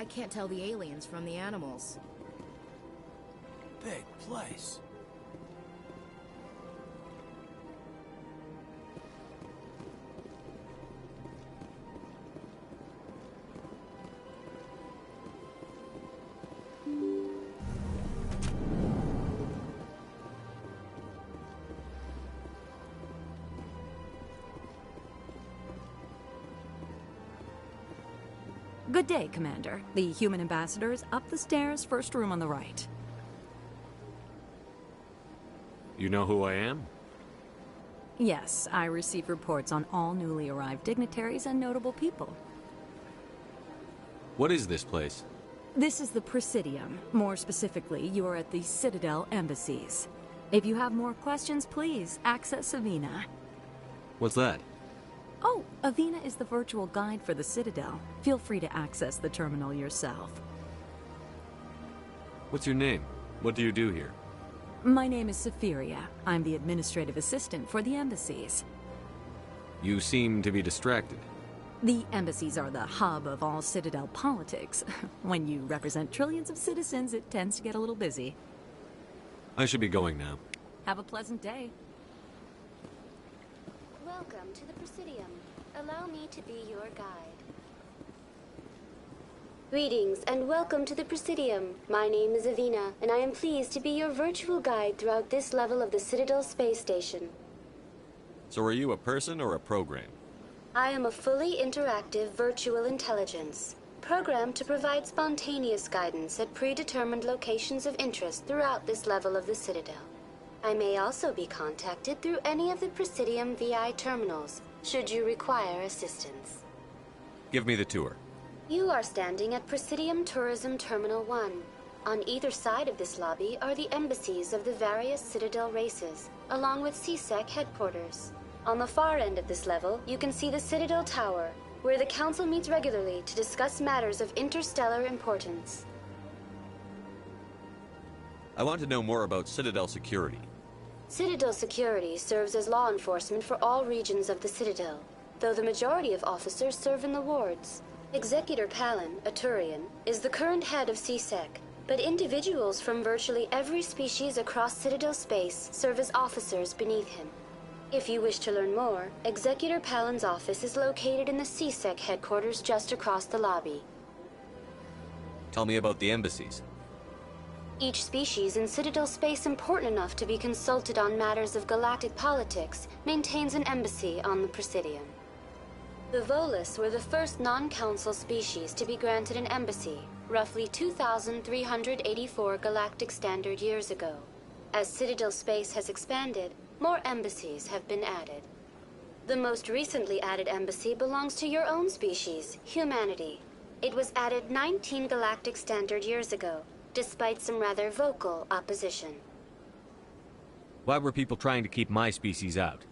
I can't tell the aliens from the animals. Big place. Good day, Commander. The human ambassador is up the stairs, first room on the right. You know who I am? Yes, I receive reports on all newly arrived dignitaries and notable people. What is this place? This is the Presidium. More specifically, you are at the Citadel embassies. If you have more questions, please access Avina. What's that? Oh, Avina is the virtual guide for the Citadel. Feel free to access the terminal yourself. What's your name? What do you do here? My name is Safiria. I'm the administrative assistant for the embassies. You seem to be distracted. The embassies are the hub of all Citadel politics. When you represent trillions of citizens, it tends to get a little busy. I should be going now. Have a pleasant day. Welcome to the Presidium. Allow me to be your guide. Greetings and welcome to the Presidium. My name is Avina, and I am pleased to be your virtual guide throughout this level of the Citadel space station. So are you a person or a program? I am a fully interactive virtual intelligence, programmed to provide spontaneous guidance at predetermined locations of interest throughout this level of the Citadel. I may also be contacted through any of the Presidium VI terminals, should you require assistance. Give me the tour. You are standing at Presidium Tourism Terminal 1. On either side of this lobby are the embassies of the various Citadel races, along with CSEC headquarters. On the far end of this level, you can see the Citadel Tower, where the Council meets regularly to discuss matters of interstellar importance. I want to know more about Citadel security. Citadel security serves as law enforcement for all regions of the Citadel, though the majority of officers serve in the wards. Executor Palin, a Turian, is the current head of CSEC, but individuals from virtually every species across Citadel space serve as officers beneath him. If you wish to learn more, Executor Palin's office is located in the CSEC headquarters just across the lobby. Tell me about the embassies. Each species in Citadel space important enough to be consulted on matters of galactic politics maintains an embassy on the Presidium. The Volus were the first non-council species to be granted an embassy, roughly 2,384 galactic standard years ago. As Citadel space has expanded, more embassies have been added. The most recently added embassy belongs to your own species, humanity. It was added 19 galactic standard years ago, despite some rather vocal opposition. Why were people trying to keep my species out?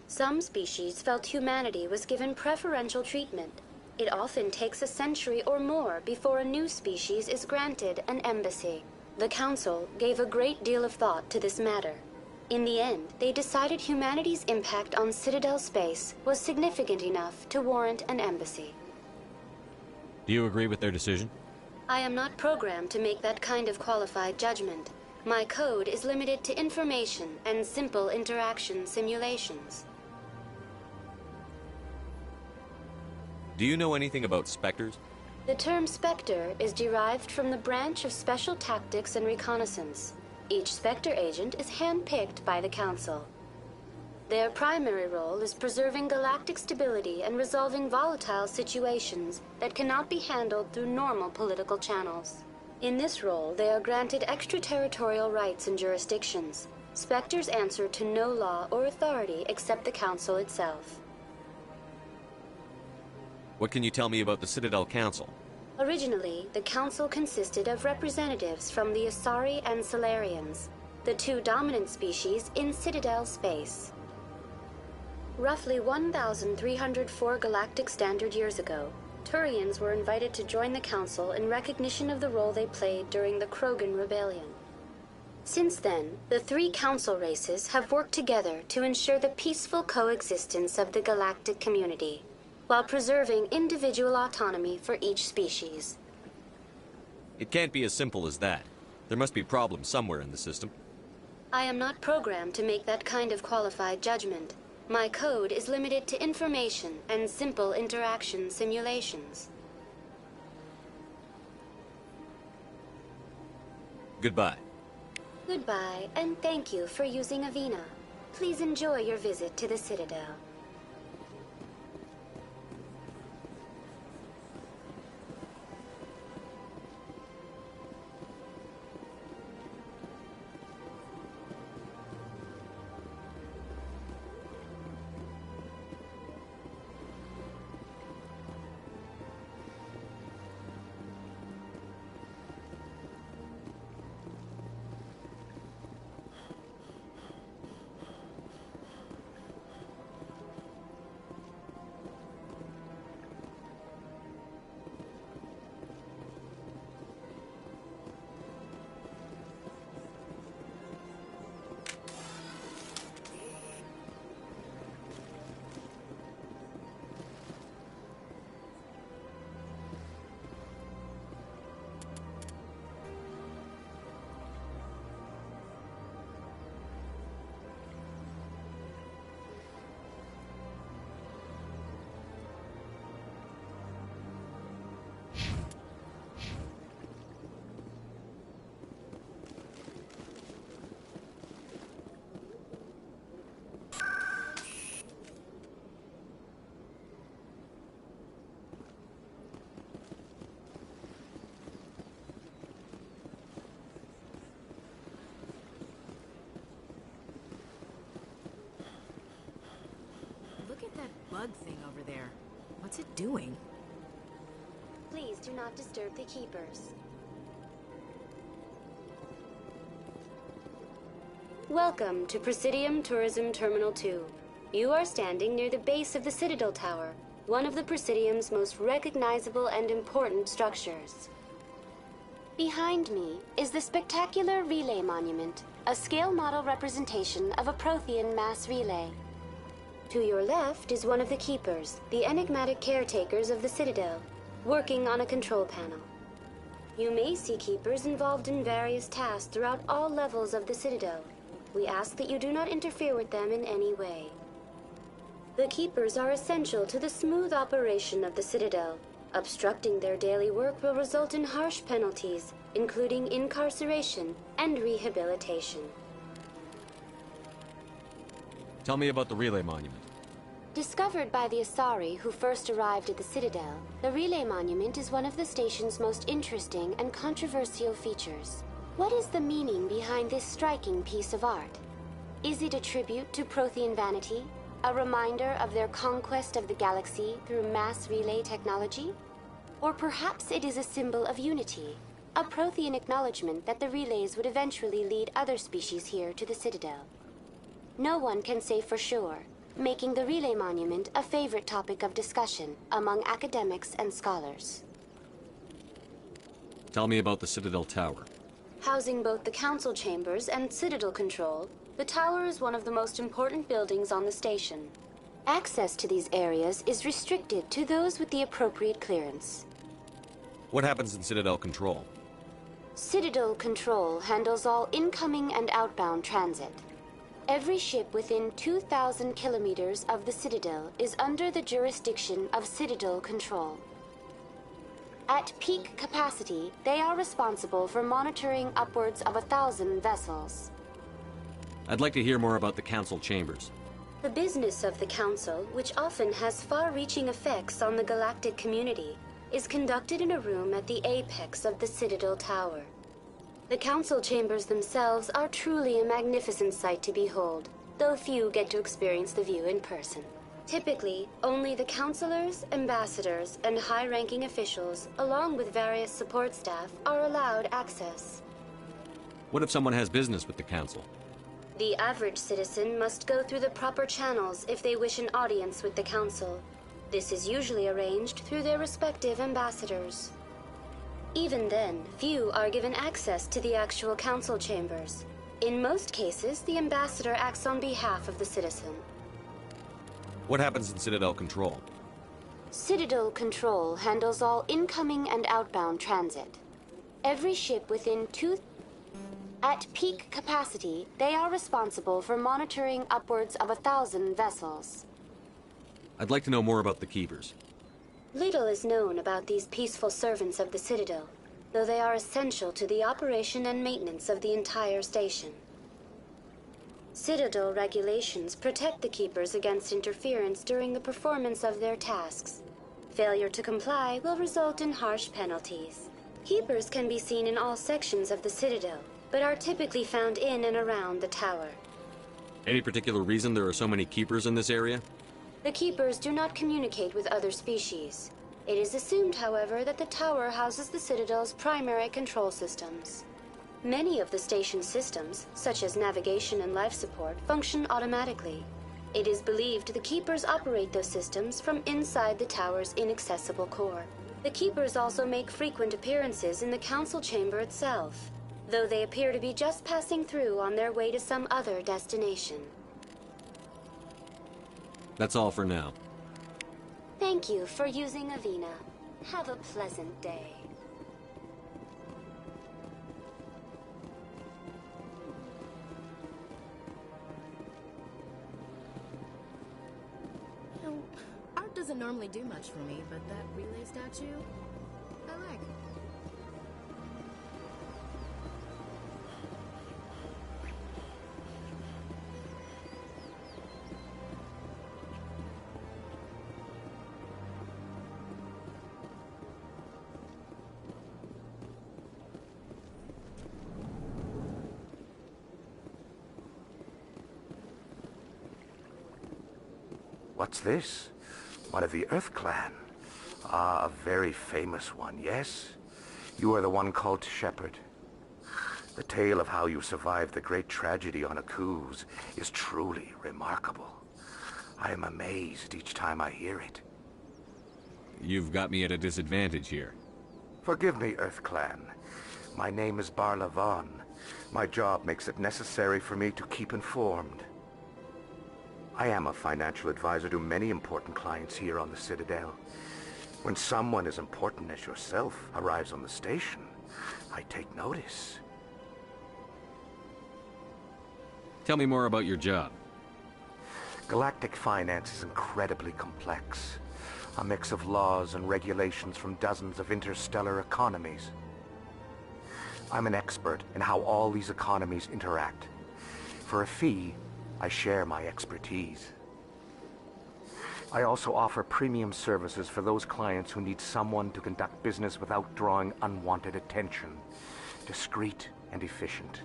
Some species felt humanity was given preferential treatment. It often takes a century or more before a new species is granted an embassy. The Council gave a great deal of thought to this matter. In the end, they decided humanity's impact on Citadel space was significant enough to warrant an embassy. Do you agree with their decision? I am not programmed to make that kind of qualified judgment. My code is limited to information and simple interaction simulations. Do you know anything about specters? The term Spectre is derived from the branch of Special Tactics and Reconnaissance. Each Spectre agent is handpicked by the Council. Their primary role is preserving galactic stability and resolving volatile situations that cannot be handled through normal political channels. In this role, they are granted extraterritorial rights and jurisdictions. Spectres answer to no law or authority except the Council itself. What can you tell me about the Citadel Council? Originally, the Council consisted of representatives from the Asari and Solarians, the two dominant species in Citadel space. Roughly 1,304 galactic standard years ago, Turians were invited to join the Council in recognition of the role they played during the Krogan Rebellion. Since then, the three Council races have worked together to ensure the peaceful coexistence of the galactic community, while preserving individual autonomy for each species. It can't be as simple as that. There must be problems somewhere in the system. I am not programmed to make that kind of qualified judgment. My code is limited to information and simple interaction simulations. Goodbye. Goodbye, and thank you for using Avina. Please enjoy your visit to the Citadel. Look at that bug thing over there. What's it doing? Please do not disturb the keepers. Welcome to Presidium Tourism Terminal 2. You are standing near the base of the Citadel Tower, one of the Presidium's most recognizable and important structures. Behind me is the spectacular Relay Monument, a scale model representation of a Prothean mass relay. To your left is one of the keepers, the enigmatic caretakers of the Citadel, working on a control panel. You may see keepers involved in various tasks throughout all levels of the Citadel. We ask that you do not interfere with them in any way. The keepers are essential to the smooth operation of the Citadel. Obstructing their daily work will result in harsh penalties, including incarceration and rehabilitation. Tell me about the Relay Monument. Discovered by the Asari who first arrived at the Citadel, the Relay Monument is one of the station's most interesting and controversial features. What is the meaning behind this striking piece of art? Is it a tribute to Prothean vanity? A reminder of their conquest of the galaxy through mass relay technology? Or perhaps it is a symbol of unity, a Prothean acknowledgement that the relays would eventually lead other species here to the Citadel. No one can say for sure, making the Relay Monument a favorite topic of discussion among academics and scholars. Tell me about the Citadel Tower. Housing both the council chambers and Citadel control, the tower is one of the most important buildings on the station. Access to these areas is restricted to those with the appropriate clearance. What happens in Citadel Control? Citadel Control handles all incoming and outbound transit. Every ship within 2,000 kilometers of the Citadel is under the jurisdiction of Citadel Control. At peak capacity, they are responsible for monitoring upwards of 1,000 vessels. I'd like to hear more about the Council Chambers. The business of the Council, which often has far-reaching effects on the galactic community, is conducted in a room at the apex of the Citadel Tower. The Council Chambers themselves are truly a magnificent sight to behold, though few get to experience the view in person. Typically, only the councilors, ambassadors, and high-ranking officials, along with various support staff, are allowed access. What if someone has business with the Council? The average citizen must go through the proper channels if they wish an audience with the Council. This is usually arranged through their respective ambassadors. Even then, few are given access to the actual Council chambers. In most cases, the ambassador acts on behalf of the citizen. What happens in Citadel Control? Citadel Control handles all incoming and outbound transit. Every ship within At peak capacity, they are responsible for monitoring upwards of 1,000 vessels. I'd like to know more about the Keepers. Little is known about these peaceful servants of the Citadel, though they are essential to the operation and maintenance of the entire station. Citadel regulations protect the Keepers against interference during the performance of their tasks. Failure to comply will result in harsh penalties. Keepers can be seen in all sections of the Citadel, but are typically found in and around the tower. Any particular reason there are so many Keepers in this area? The Keepers do not communicate with other species. It is assumed, however, that the tower houses the Citadel's primary control systems. Many of the station's systems, such as navigation and life support, function automatically. It is believed the Keepers operate those systems from inside the tower's inaccessible core. The Keepers also make frequent appearances in the council chamber itself, though they appear to be just passing through on their way to some other destination. That's all for now. Thank you for using Avina. Have a pleasant day. You know, art doesn't normally do much for me, but that relay statue, I like. What's this? One of the Earth Clan. Ah, a very famous one, yes? You are the one called Shepard. The tale of how you survived the great tragedy on Akuz is truly remarkable. I am amazed each time I hear it. You've got me at a disadvantage here. Forgive me, Earth Clan. My name is Barla Vaughn. My job makes it necessary for me to keep informed. I am a financial advisor to many important clients here on the Citadel. When someone as important as yourself arrives on the station, I take notice. Tell me more about your job. Galactic finance is incredibly complex. A mix of laws and regulations from dozens of interstellar economies. I'm an expert in how all these economies interact. For a fee, I share my expertise. I also offer premium services for those clients who need someone to conduct business without drawing unwanted attention. Discreet and efficient.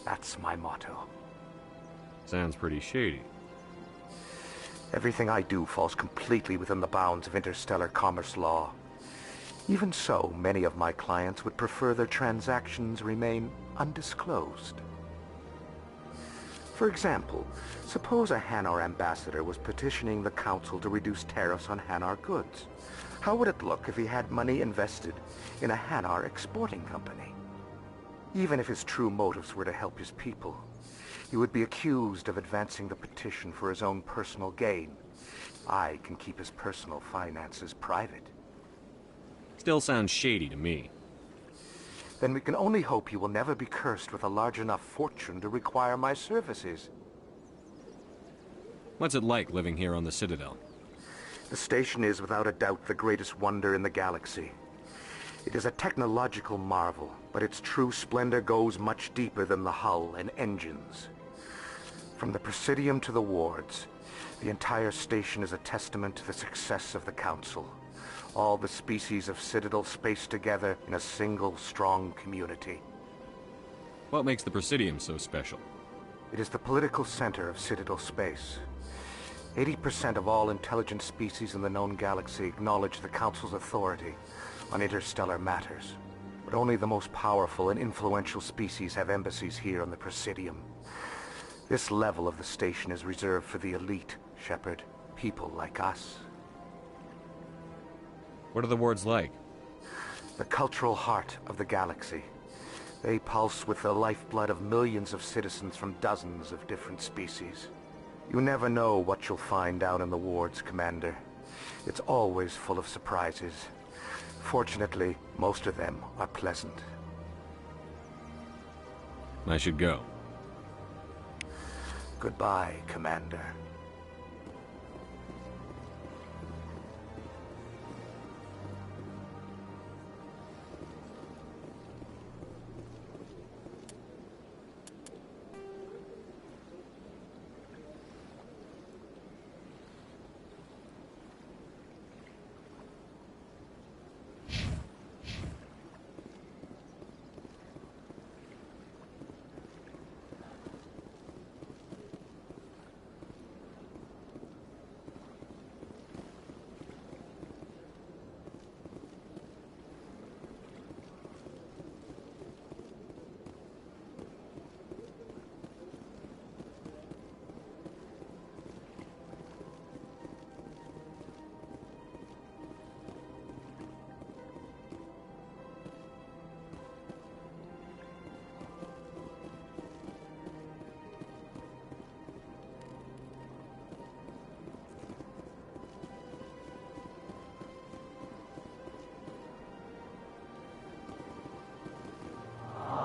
That's my motto. Sounds pretty shady. Everything I do falls completely within the bounds of interstellar commerce law. Even so, many of my clients would prefer their transactions remain undisclosed. For example, suppose a Hanar ambassador was petitioning the council to reduce tariffs on Hanar goods. How would it look if he had money invested in a Hanar exporting company? Even if his true motives were to help his people, he would be accused of advancing the petition for his own personal gain. I can keep his personal finances private. Still sounds shady to me. Then we can only hope you will never be cursed with a large enough fortune to require my services. What's it like living here on the Citadel? The station is without a doubt the greatest wonder in the galaxy. It is a technological marvel, but its true splendor goes much deeper than the hull and engines. From the Presidium to the wards, the entire station is a testament to the success of the Council. All the species of Citadel spaced together in a single, strong community. What makes the Presidium so special? It is the political center of Citadel space. 80% of all intelligent species in the known galaxy acknowledge the Council's authority on interstellar matters. But only the most powerful and influential species have embassies here on the Presidium. This level of the station is reserved for the elite, Shepard. People like us. What are the wards like? The cultural heart of the galaxy. They pulse with the lifeblood of millions of citizens from dozens of different species. You never know what you'll find down in the wards, Commander. It's always full of surprises. Fortunately, most of them are pleasant. I should go. Goodbye, Commander.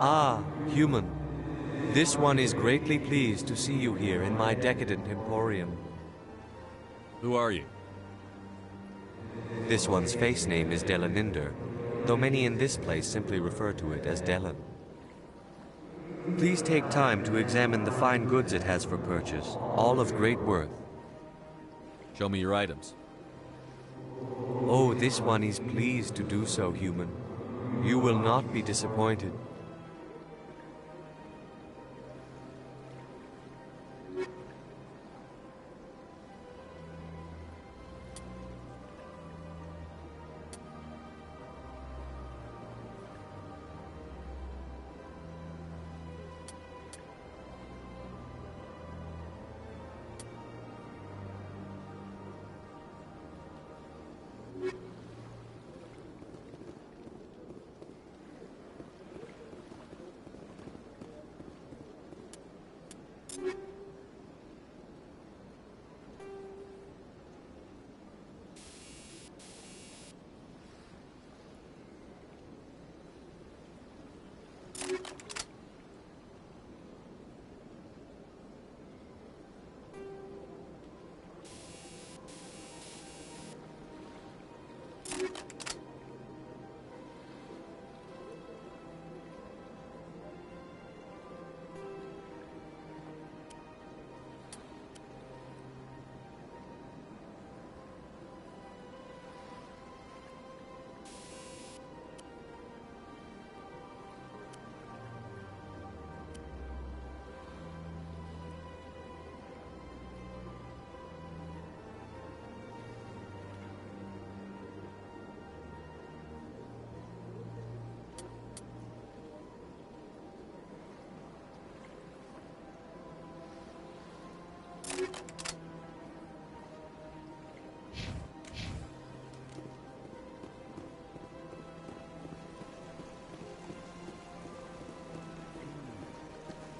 Ah, human. This one is greatly pleased to see you here in my decadent emporium. Who are you? This one's face name is Delaninder, though many in this place simply refer to it as Delan. Please take time to examine the fine goods it has for purchase, all of great worth. Show me your items. Oh, this one is pleased to do so, human. You will not be disappointed.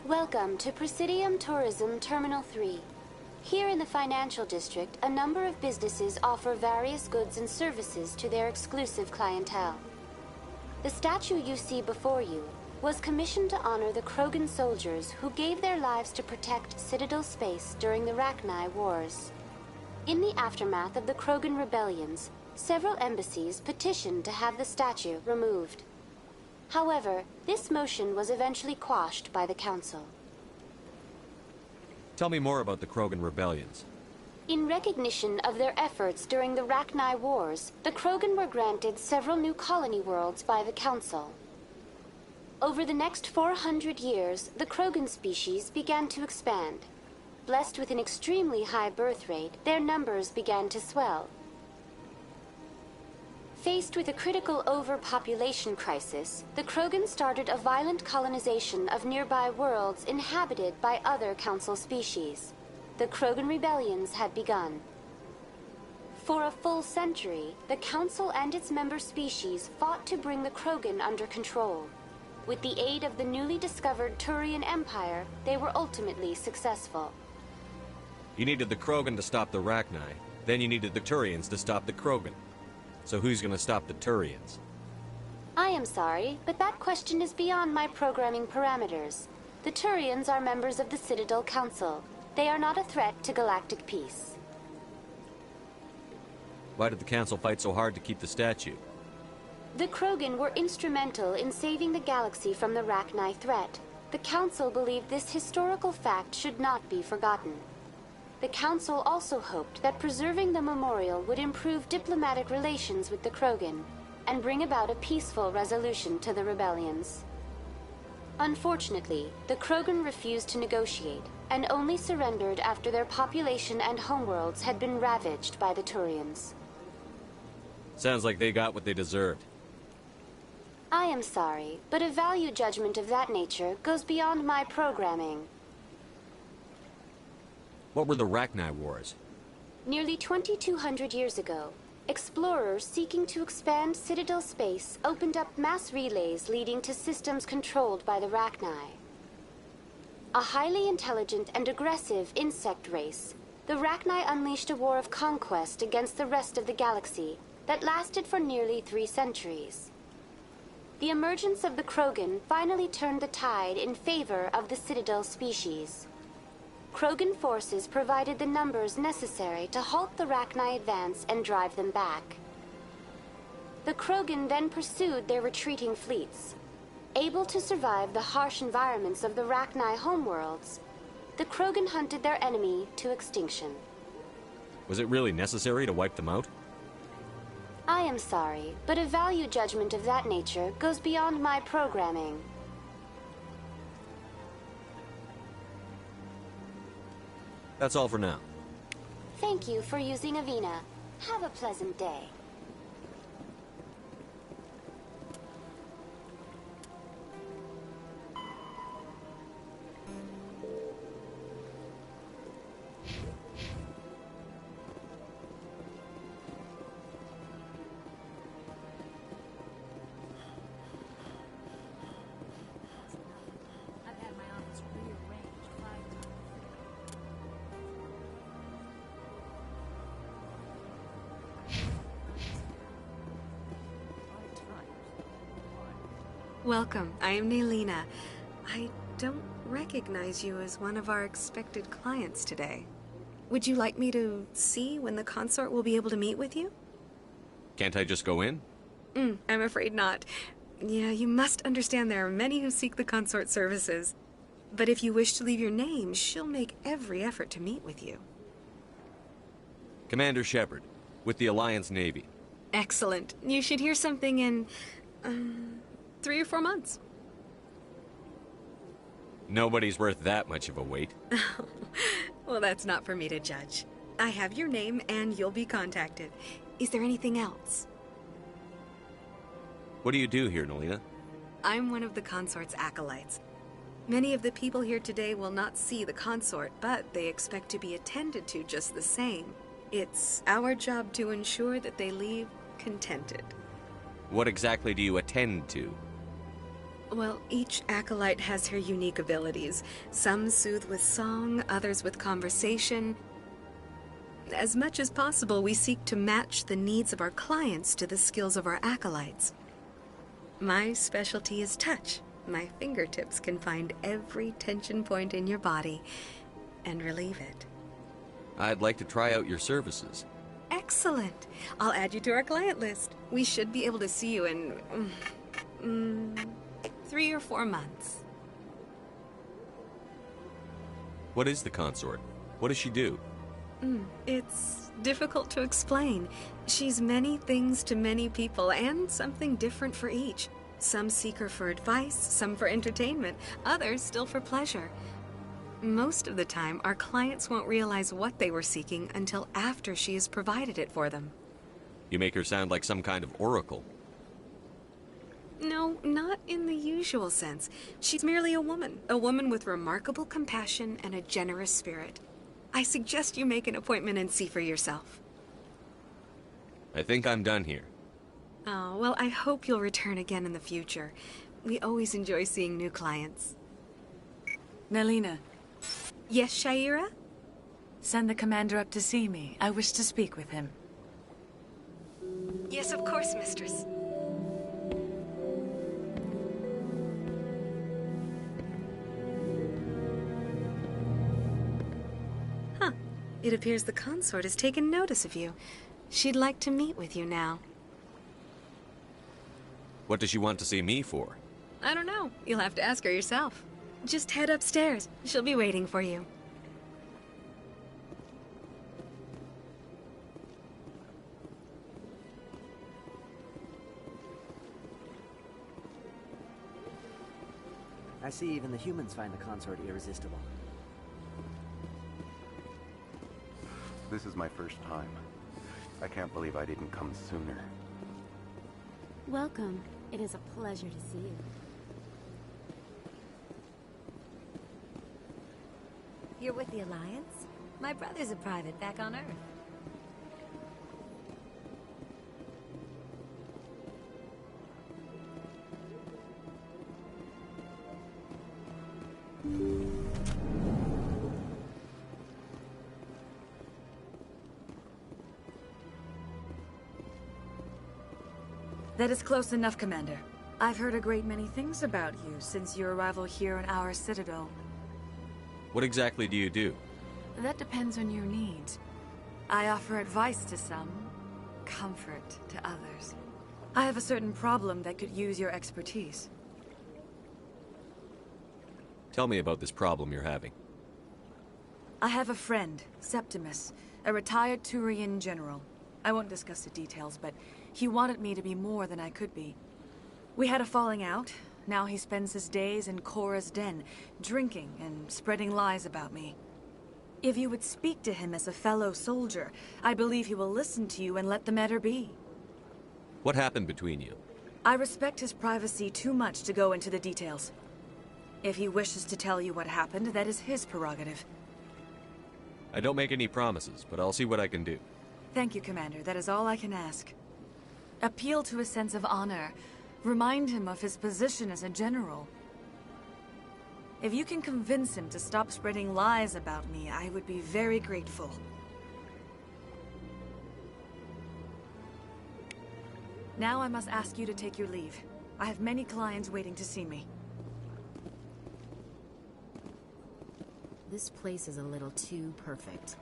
Welcome to Presidium Tourism Terminal 3. Here in the financial district, a number of businesses offer various goods and services to their exclusive clientele. The statue you see before you was commissioned to honor the Krogan soldiers who gave their lives to protect Citadel space during the Rachni Wars. In the aftermath of the Krogan rebellions, several embassies petitioned to have the statue removed. However, this motion was eventually quashed by the Council. Tell me more about the Krogan rebellions. In recognition of their efforts during the Rachni Wars, the Krogan were granted several new colony worlds by the Council. Over the next 400 years, the Krogan species began to expand. Blessed with an extremely high birth rate, their numbers began to swell. Faced with a critical overpopulation crisis, the Krogan started a violent colonization of nearby worlds inhabited by other Council species. The Krogan rebellions had begun. For a full century, the Council and its member species fought to bring the Krogan under control. With the aid of the newly discovered Turian Empire, they were ultimately successful. You needed the Krogan to stop the Rachni, then you needed the Turians to stop the Krogan. So who's gonna stop the Turians? I am sorry, but that question is beyond my programming parameters. The Turians are members of the Citadel Council. They are not a threat to galactic peace. Why did the Council fight so hard to keep the statue? The Krogan were instrumental in saving the galaxy from the Rachni threat. The Council believed this historical fact should not be forgotten. The Council also hoped that preserving the memorial would improve diplomatic relations with the Krogan and bring about a peaceful resolution to the rebellions. Unfortunately, the Krogan refused to negotiate and only surrendered after their population and homeworlds had been ravaged by the Turians. Sounds like they got what they deserved. I am sorry, but a value judgment of that nature goes beyond my programming. What were the Rachni Wars? Nearly 2,200 years ago, explorers seeking to expand Citadel space opened up mass relays leading to systems controlled by the Rachni. A highly intelligent and aggressive insect race, the Rachni unleashed a war of conquest against the rest of the galaxy that lasted for nearly 3 centuries. The emergence of the Krogan finally turned the tide in favor of the Citadel species. Krogan forces provided the numbers necessary to halt the Rachni advance and drive them back. The Krogan then pursued their retreating fleets. Able to survive the harsh environments of the Rachni homeworlds, the Krogan hunted their enemy to extinction. Was it really necessary to wipe them out? I am sorry, but a value judgment of that nature goes beyond my programming. That's all for now. Thank you for using Avina. Have a pleasant day. I've had my office rearranged 5 times. Welcome. I am Nelina. I don't recognize you as one of our expected clients today. Would you like me to see when the consort will be able to meet with you? Can't I just go in? I'm afraid not. Yeah, you must understand there are many who seek the consort services. But if you wish to leave your name, she'll make every effort to meet with you. Commander Shepard, with the Alliance Navy. Excellent. You should hear something in 3 or 4 months. Nobody's worth that much of a wait. Well, that's not for me to judge. I have your name and you'll be contacted. Is there anything else? What do you do here, Nelina? I'm one of the consort's acolytes. Many of the people here today will not see the consort, but they expect to be attended to just the same. It's our job to ensure that they leave contented. What exactly do you attend to? Well, each acolyte has her unique abilities. Some soothe with song, others with conversation. As much as possible, we seek to match the needs of our clients to the skills of our acolytes. My specialty is touch. My fingertips can find every tension point in your body and relieve it. I'd like to try out your services. Excellent. I'll add you to our client list. We should be able to see you in 3 or 4 months. What is the consort? What does she do? It's difficult to explain. She's many things to many people, and something different for each. Some seek her for advice, some for entertainment, others still for pleasure. Most of the time, our clients won't realize what they were seeking until after she has provided it for them. You make her sound like some kind of oracle. No, not in the usual sense. She's merely a woman with remarkable compassion and a generous spirit. I suggest you make an appointment and see for yourself. I think I'm done here. Oh, well, I hope you'll return again in the future. We always enjoy seeing new clients. Nelina, Yes, Shaira? send the commander up to see me. I wish to speak with him. Yes, of course, mistress. It appears the consort has taken notice of you. She'd like to meet with you now. What does she want to see me for? I don't know. You'll have to ask her yourself. Just head upstairs. She'll be waiting for you. I see even the humans find the consort irresistible. This is my first time. I can't believe I didn't come sooner. Welcome. It is a pleasure to see you. You're with the Alliance? My brother's a private back on Earth. That is close enough, Commander. I've heard a great many things about you since your arrival here in our citadel. What exactly do you do? That depends on your needs. I offer advice to some, comfort to others. I have a certain problem that could use your expertise. Tell me about this problem you're having. I have a friend, Septimus, a retired Turian general. I won't discuss the details, but he wanted me to be more than I could be. We had a falling out. Now he spends his days in Korra's den, drinking and spreading lies about me. If you would speak to him as a fellow soldier, I believe he will listen to you and let the matter be. What happened between you? I respect his privacy too much to go into the details. If he wishes to tell you what happened, that is his prerogative. I don't make any promises, but I'll see what I can do. Thank you, Commander. That is all I can ask. Appeal to his sense of honor. Remind him of his position as a general. If you can convince him to stop spreading lies about me, I would be very grateful. Now I must ask you to take your leave. I have many clients waiting to see me. This place is a little too perfect.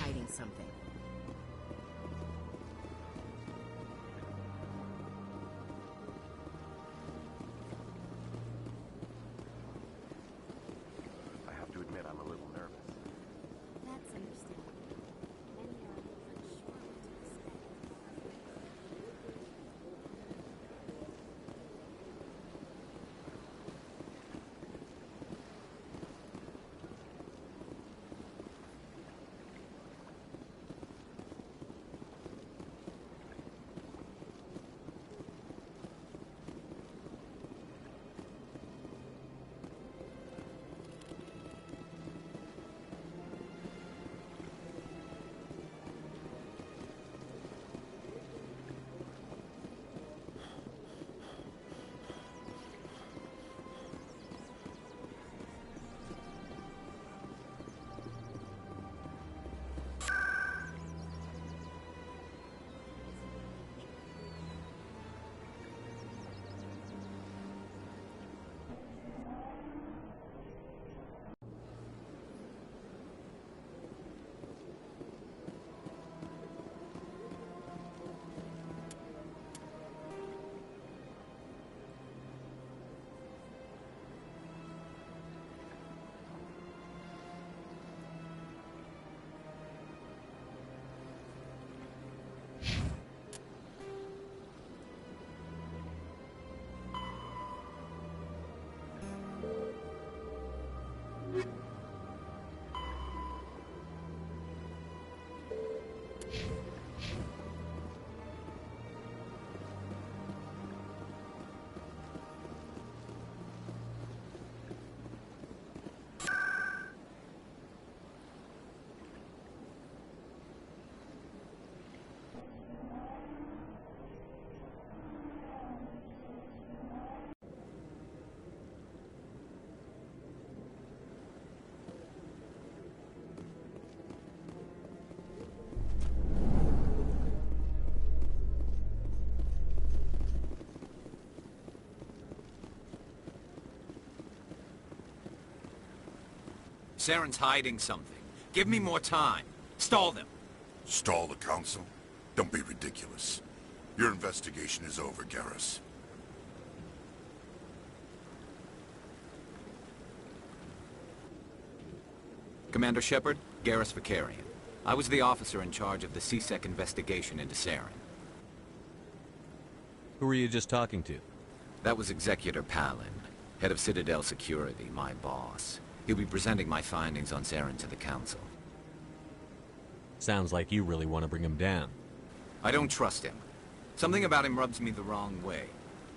Hiding something. Saren's hiding something. Give me more time. Stall them. Stall the Council? Don't be ridiculous. Your investigation is over, Garrus. Commander Shepard, Garrus Vicarian. I was the officer in charge of the CSEC investigation into Saren. Who were you just talking to? That was Executor Palin, head of Citadel Security, my boss. He'll be presenting my findings on Saren to the Council. Sounds like you really want to bring him down. I don't trust him. Something about him rubs me the wrong way.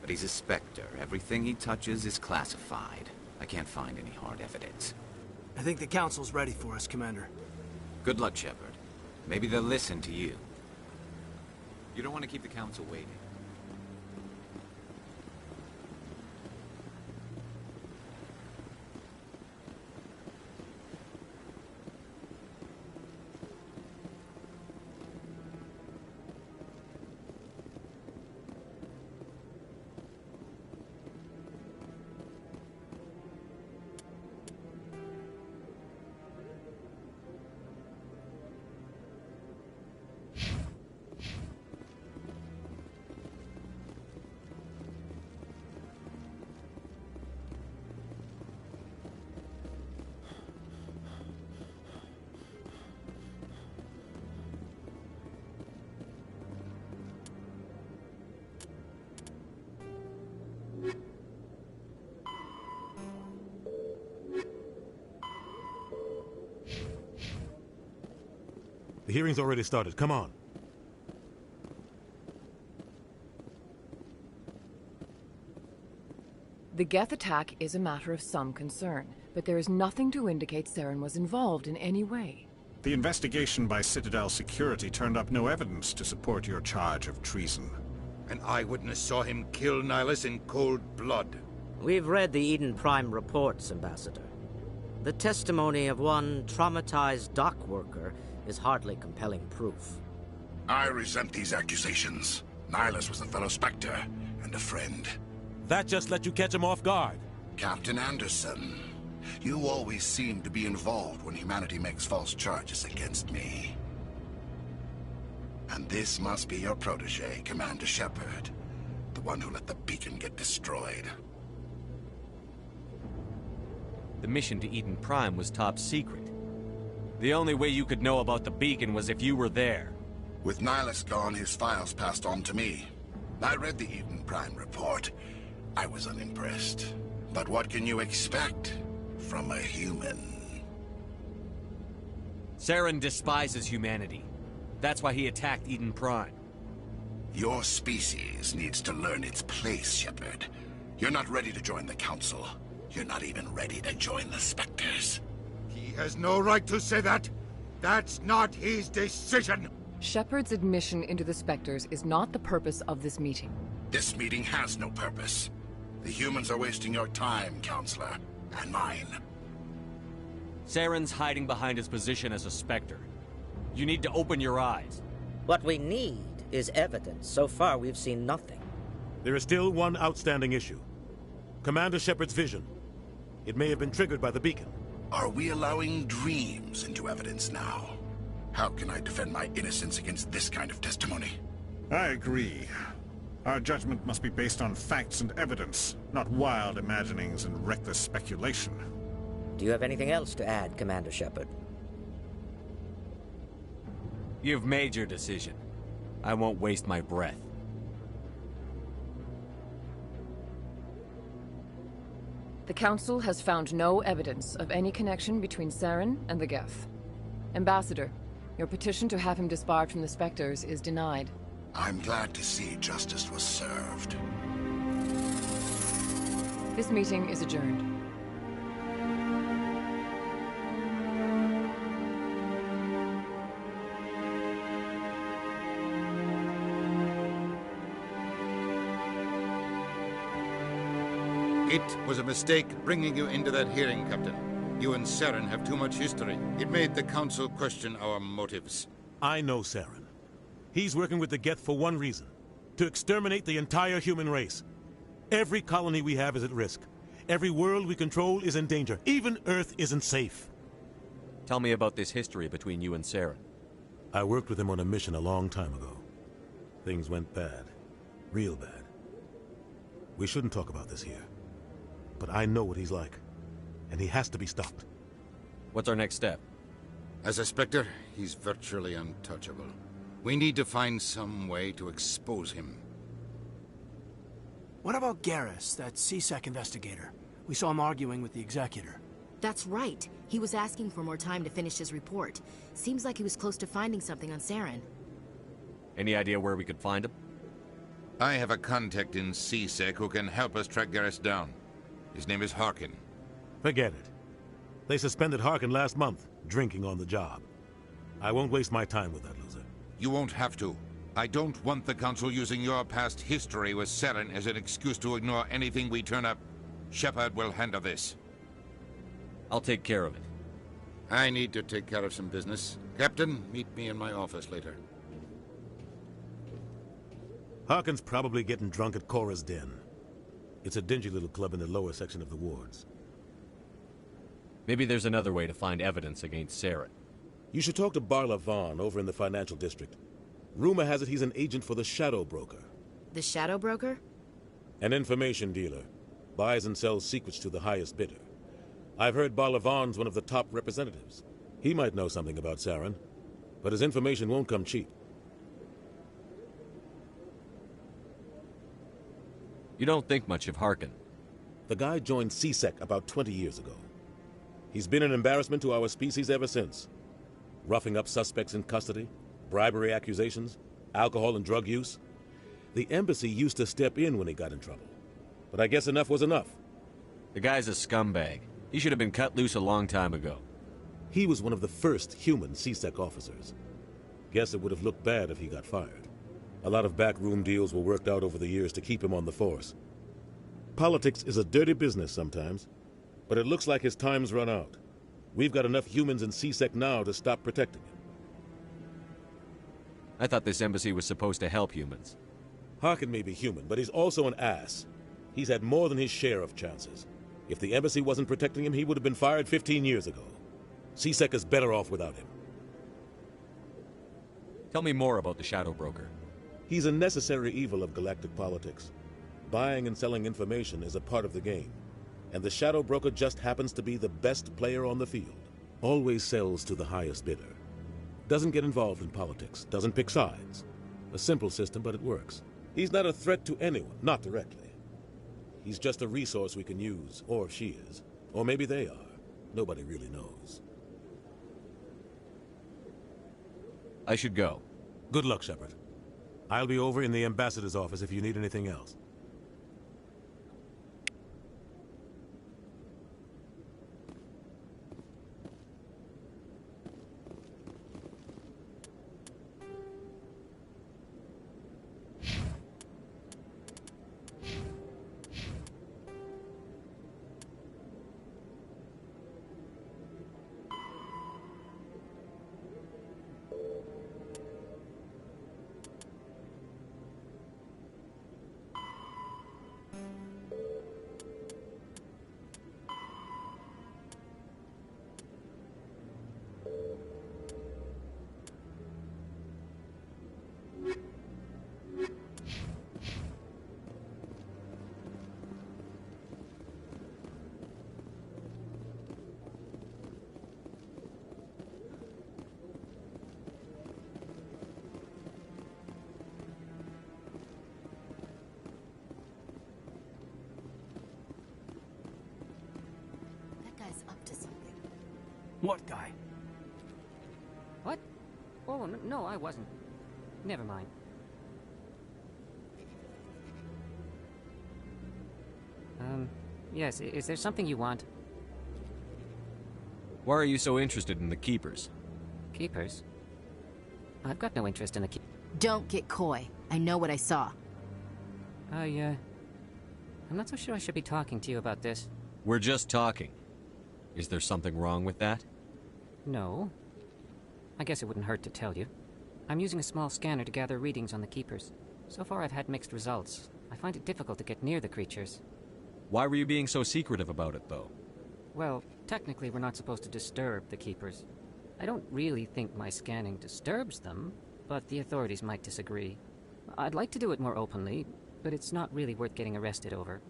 But he's a Spectre. Everything he touches is classified. I can't find any hard evidence. I think the Council's ready for us, Commander. Good luck, Shepard. Maybe they'll listen to you. You don't want to keep the Council waiting. The hearing's already started. Come on. The Geth attack is a matter of some concern, but there is nothing to indicate Saren was involved in any way. The investigation by Citadel Security turned up no evidence to support your charge of treason. An eyewitness saw him kill Nihilus in cold blood. We've read the Eden Prime reports, Ambassador. The testimony of one traumatized dock worker is hardly compelling proof. I resent these accusations. Nihilus was a fellow Spectre and a friend. That just let you catch him off guard. Captain Anderson, you always seem to be involved when humanity makes false charges against me. And this must be your protege, Commander Shepard, the one who let the beacon get destroyed. The mission to Eden Prime was top secret. The only way you could know about the beacon was if you were there. With Nihilus gone, his files passed on to me. I read the Eden Prime report. I was unimpressed. But what can you expect from a human? Saren despises humanity. That's why he attacked Eden Prime. Your species needs to learn its place, Shepard. You're not ready to join the Council. You're not even ready to join the Spectres. He has no right to say that. That's not his decision. Shepard's admission into the Spectres is not the purpose of this meeting. This meeting has no purpose. The humans are wasting your time, Counselor, and mine. Saren's hiding behind his position as a Spectre. You need to open your eyes. What we need is evidence. So far, we've seen nothing. There is still one outstanding issue. Commander Shepard's vision. It may have been triggered by the beacon. Are we allowing dreams into evidence now? How can I defend my innocence against this kind of testimony? I agree. Our judgment must be based on facts and evidence, not wild imaginings and reckless speculation. Do you have anything else to add, Commander Shepard? You've made your decision. I won't waste my breath. The Council has found no evidence of any connection between Saren and the Geth. Ambassador, your petition to have him disbarred from the Spectres is denied. I'm glad to see justice was served. This meeting is adjourned. It was a mistake bringing you into that hearing, Captain. You and Saren have too much history. It made the Council question our motives. I know Saren. He's working with the Geth for one reason. To exterminate the entire human race. Every colony we have is at risk. Every world we control is in danger. Even Earth isn't safe. Tell me about this history between you and Saren. I worked with him on a mission a long time ago. Things went bad. Real bad. We shouldn't talk about this here. But I know what he's like. And he has to be stopped. What's our next step? As a Spectre, he's virtually untouchable. We need to find some way to expose him. What about Garrus, that CSEC investigator? We saw him arguing with the Executor. That's right. He was asking for more time to finish his report. Seems like he was close to finding something on Saren. Any idea where we could find him? I have a contact in CSEC who can help us track Garrus down. His name is Harkin. Forget it. They suspended Harkin last month, drinking on the job. I won't waste my time with that loser. You won't have to. I don't want the Council using your past history with Saren as an excuse to ignore anything we turn up. Shepard will handle this. I'll take care of it. I need to take care of some business. Captain, meet me in my office later. Harkin's probably getting drunk at Cora's Den. It's a dingy little club in the lower section of the wards. Maybe there's another way to find evidence against Saren. You should talk to Barla Vaughn over in the financial district. Rumor has it he's an agent for the Shadow Broker. The Shadow Broker? An information dealer. Buys and sells secrets to the highest bidder. I've heard Barla Vaughn's one of the top representatives. He might know something about Saren, but his information won't come cheap. You don't think much of Harkin. The guy joined CSEC about 20 years ago. He's been an embarrassment to our species ever since. Roughing up suspects in custody, bribery accusations, alcohol and drug use. The embassy used to step in when he got in trouble. But I guess enough was enough. The guy's a scumbag. He should have been cut loose a long time ago. He was one of the first human CSEC officers. Guess it would have looked bad if he got fired. A lot of backroom deals were worked out over the years to keep him on the force. Politics is a dirty business sometimes, but it looks like his time's run out. We've got enough humans in CSEC now to stop protecting him. I thought this embassy was supposed to help humans. Harkin may be human, but he's also an ass. He's had more than his share of chances. If the embassy wasn't protecting him, he would have been fired 15 years ago. CSEC is better off without him. Tell me more about the Shadow Broker. He's a necessary evil of galactic politics. Buying and selling information is a part of the game. And the Shadow Broker just happens to be the best player on the field. Always sells to the highest bidder. Doesn't get involved in politics, doesn't pick sides. A simple system, but it works. He's not a threat to anyone, not directly. He's just a resource we can use, or she is. Or maybe they are. Nobody really knows. I should go. Good luck, Shepard. I'll be over in the ambassador's office if you need anything else. What guy? What? Oh, no, I wasn't. Never mind. Yes, is there something you want? Why are you so interested in the Keepers? Keepers? I've got no interest in the Don't get coy. I know what I saw. I'm not so sure I should be talking to you about this. We're just talking. Is there something wrong with that? No. I guess it wouldn't hurt to tell you. I'm using a small scanner to gather readings on the Keepers. So far I've had mixed results. I find it difficult to get near the creatures. Why were you being so secretive about it, though? Well, technically we're not supposed to disturb the Keepers. I don't really think my scanning disturbs them, but the authorities might disagree. I'd like to do it more openly, but it's not really worth getting arrested over.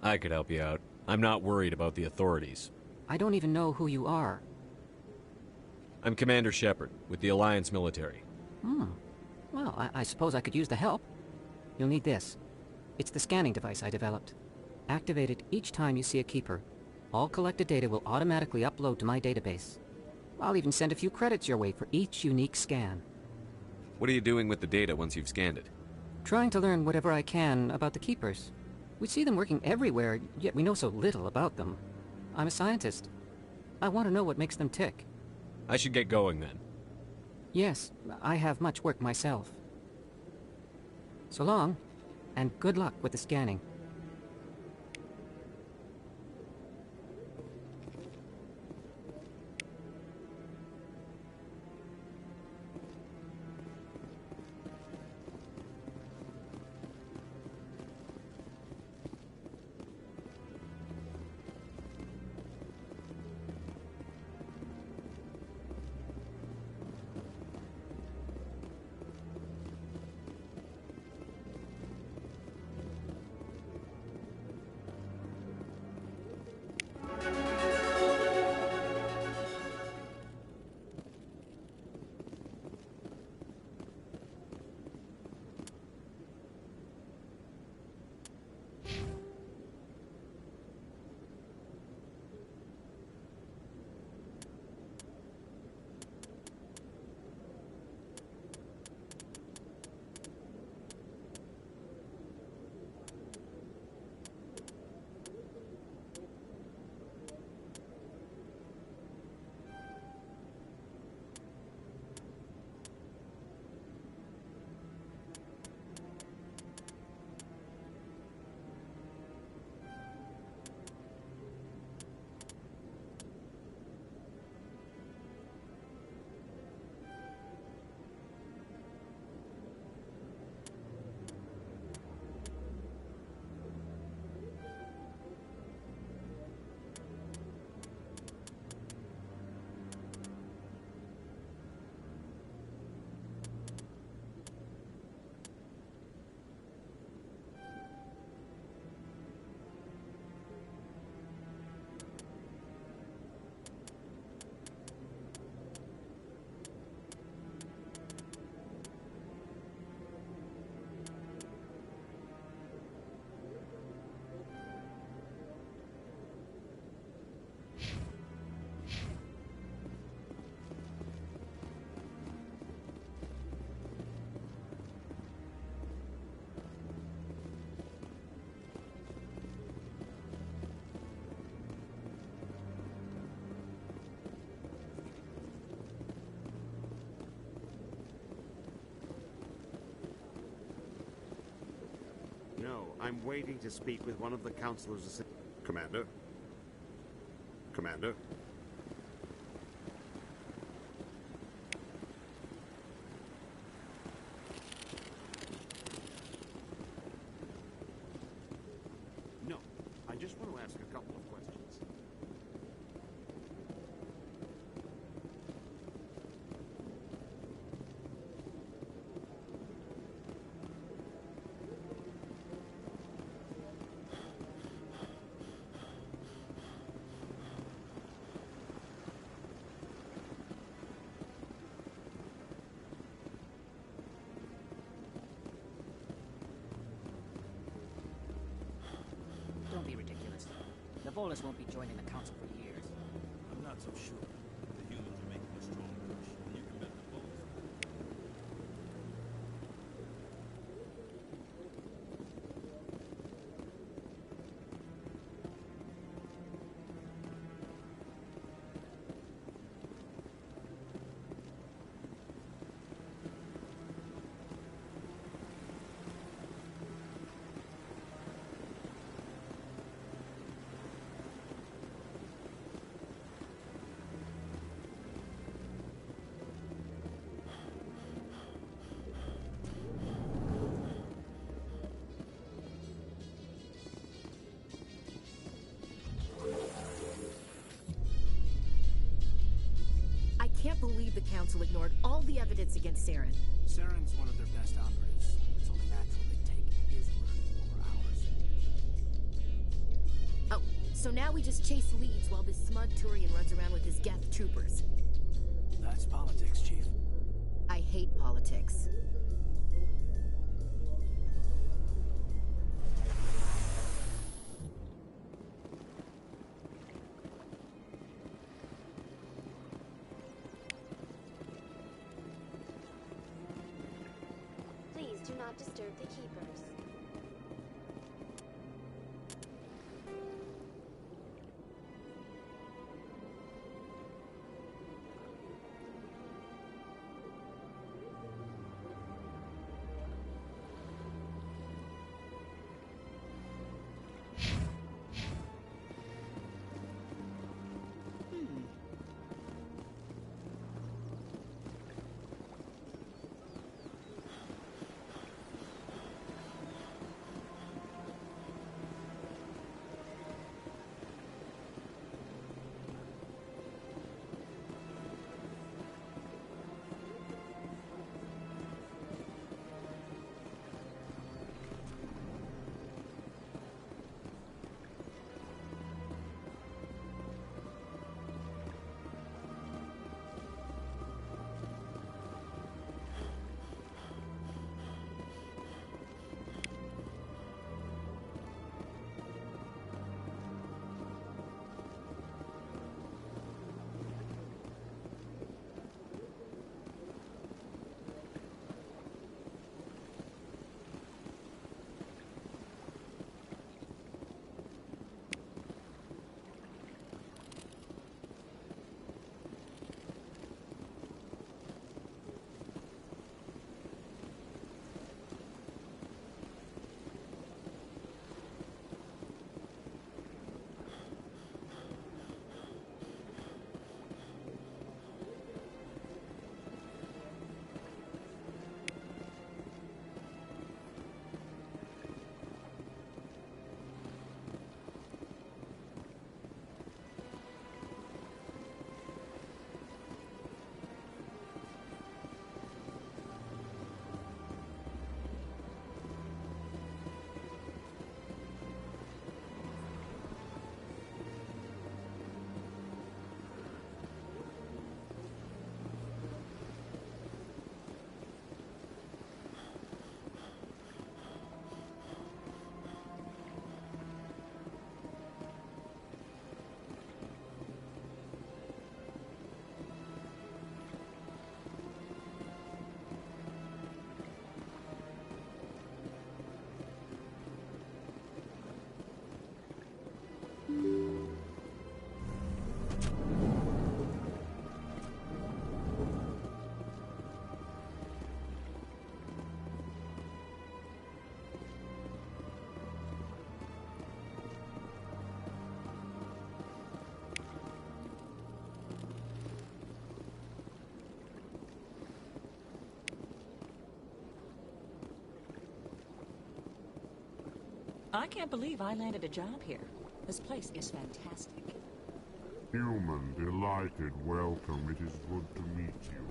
I could help you out. I'm not worried about the authorities. I don't even know who you are. I'm Commander Shepard, with the Alliance military. Well, I suppose I could use the help. You'll need this. It's the scanning device I developed. Activate it each time you see a Keeper. All collected data will automatically upload to my database. I'll even send a few credits your way for each unique scan. What are you doing with the data once you've scanned it? Trying to learn whatever I can about the Keepers. We see them working everywhere, yet we know so little about them. I'm a scientist. I want to know what makes them tick. I should get going then. Yes, I have much work myself. So long, and good luck with the scanning. No, I'm waiting to speak with one of the counselors. Commander? Commander? No, I just want to ask a couple of questions. Don't be ridiculous. The Volus won't be joining the Council for years. I'm not so sure. The humans are making a strong push, and you can bet the Volus. the Council ignored all the evidence against Saren. Saren's one of their best operatives. It's only natural they take his word over ours. Oh, so now we just chase leads while this smug Turian runs around with his Geth troopers. That's politics, Chief. I hate politics. Please do not disturb the keepers. I can't believe I landed a job here. This place is fantastic. Human, delighted, welcome. It is good to meet you.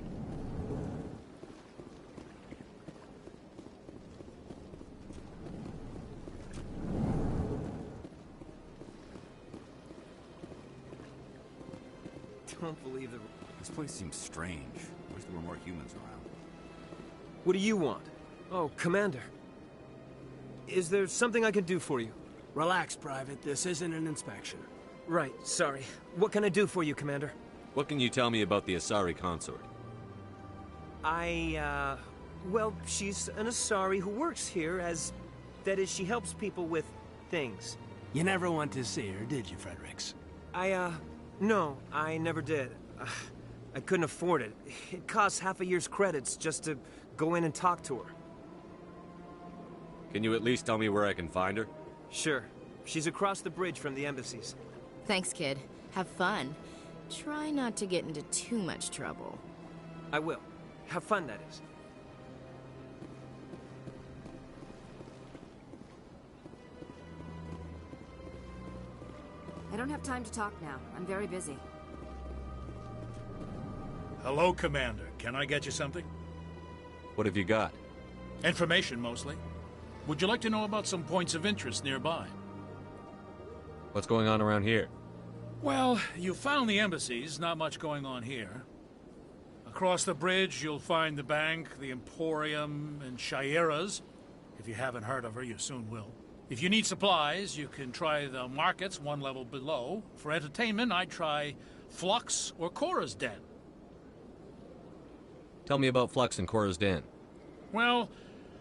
Don't believe it. This place seems strange. Wish there were more humans around. What do you want? Oh, Commander. Is there something I can do for you? Relax, Private. This isn't an inspection. Right, sorry. What can I do for you, Commander? What can you tell me about the Asari consort? Well, she's an Asari who works here as... That is, she helps people with things. You never went to see her, did you, Fredericks? No, I never did. I couldn't afford it. It costs half a year's credits just to go in and talk to her. Can you at least tell me where I can find her? Sure. She's across the bridge from the embassies. Thanks, kid. Have fun. Try not to get into too much trouble. I will. Have fun, that is. I don't have time to talk now. I'm very busy. Hello, Commander. Can I get you something? What have you got? Information, mostly. Would you like to know about some points of interest nearby? What's going on around here? Well, you found the embassies. Not much going on here. Across the bridge, you'll find the bank, the Emporium, and Shaira's. If you haven't heard of her, you soon will. If you need supplies, you can try the markets one level below. For entertainment, I'd try Flux or Cora's Den. Tell me about Flux and Cora's Den. Well,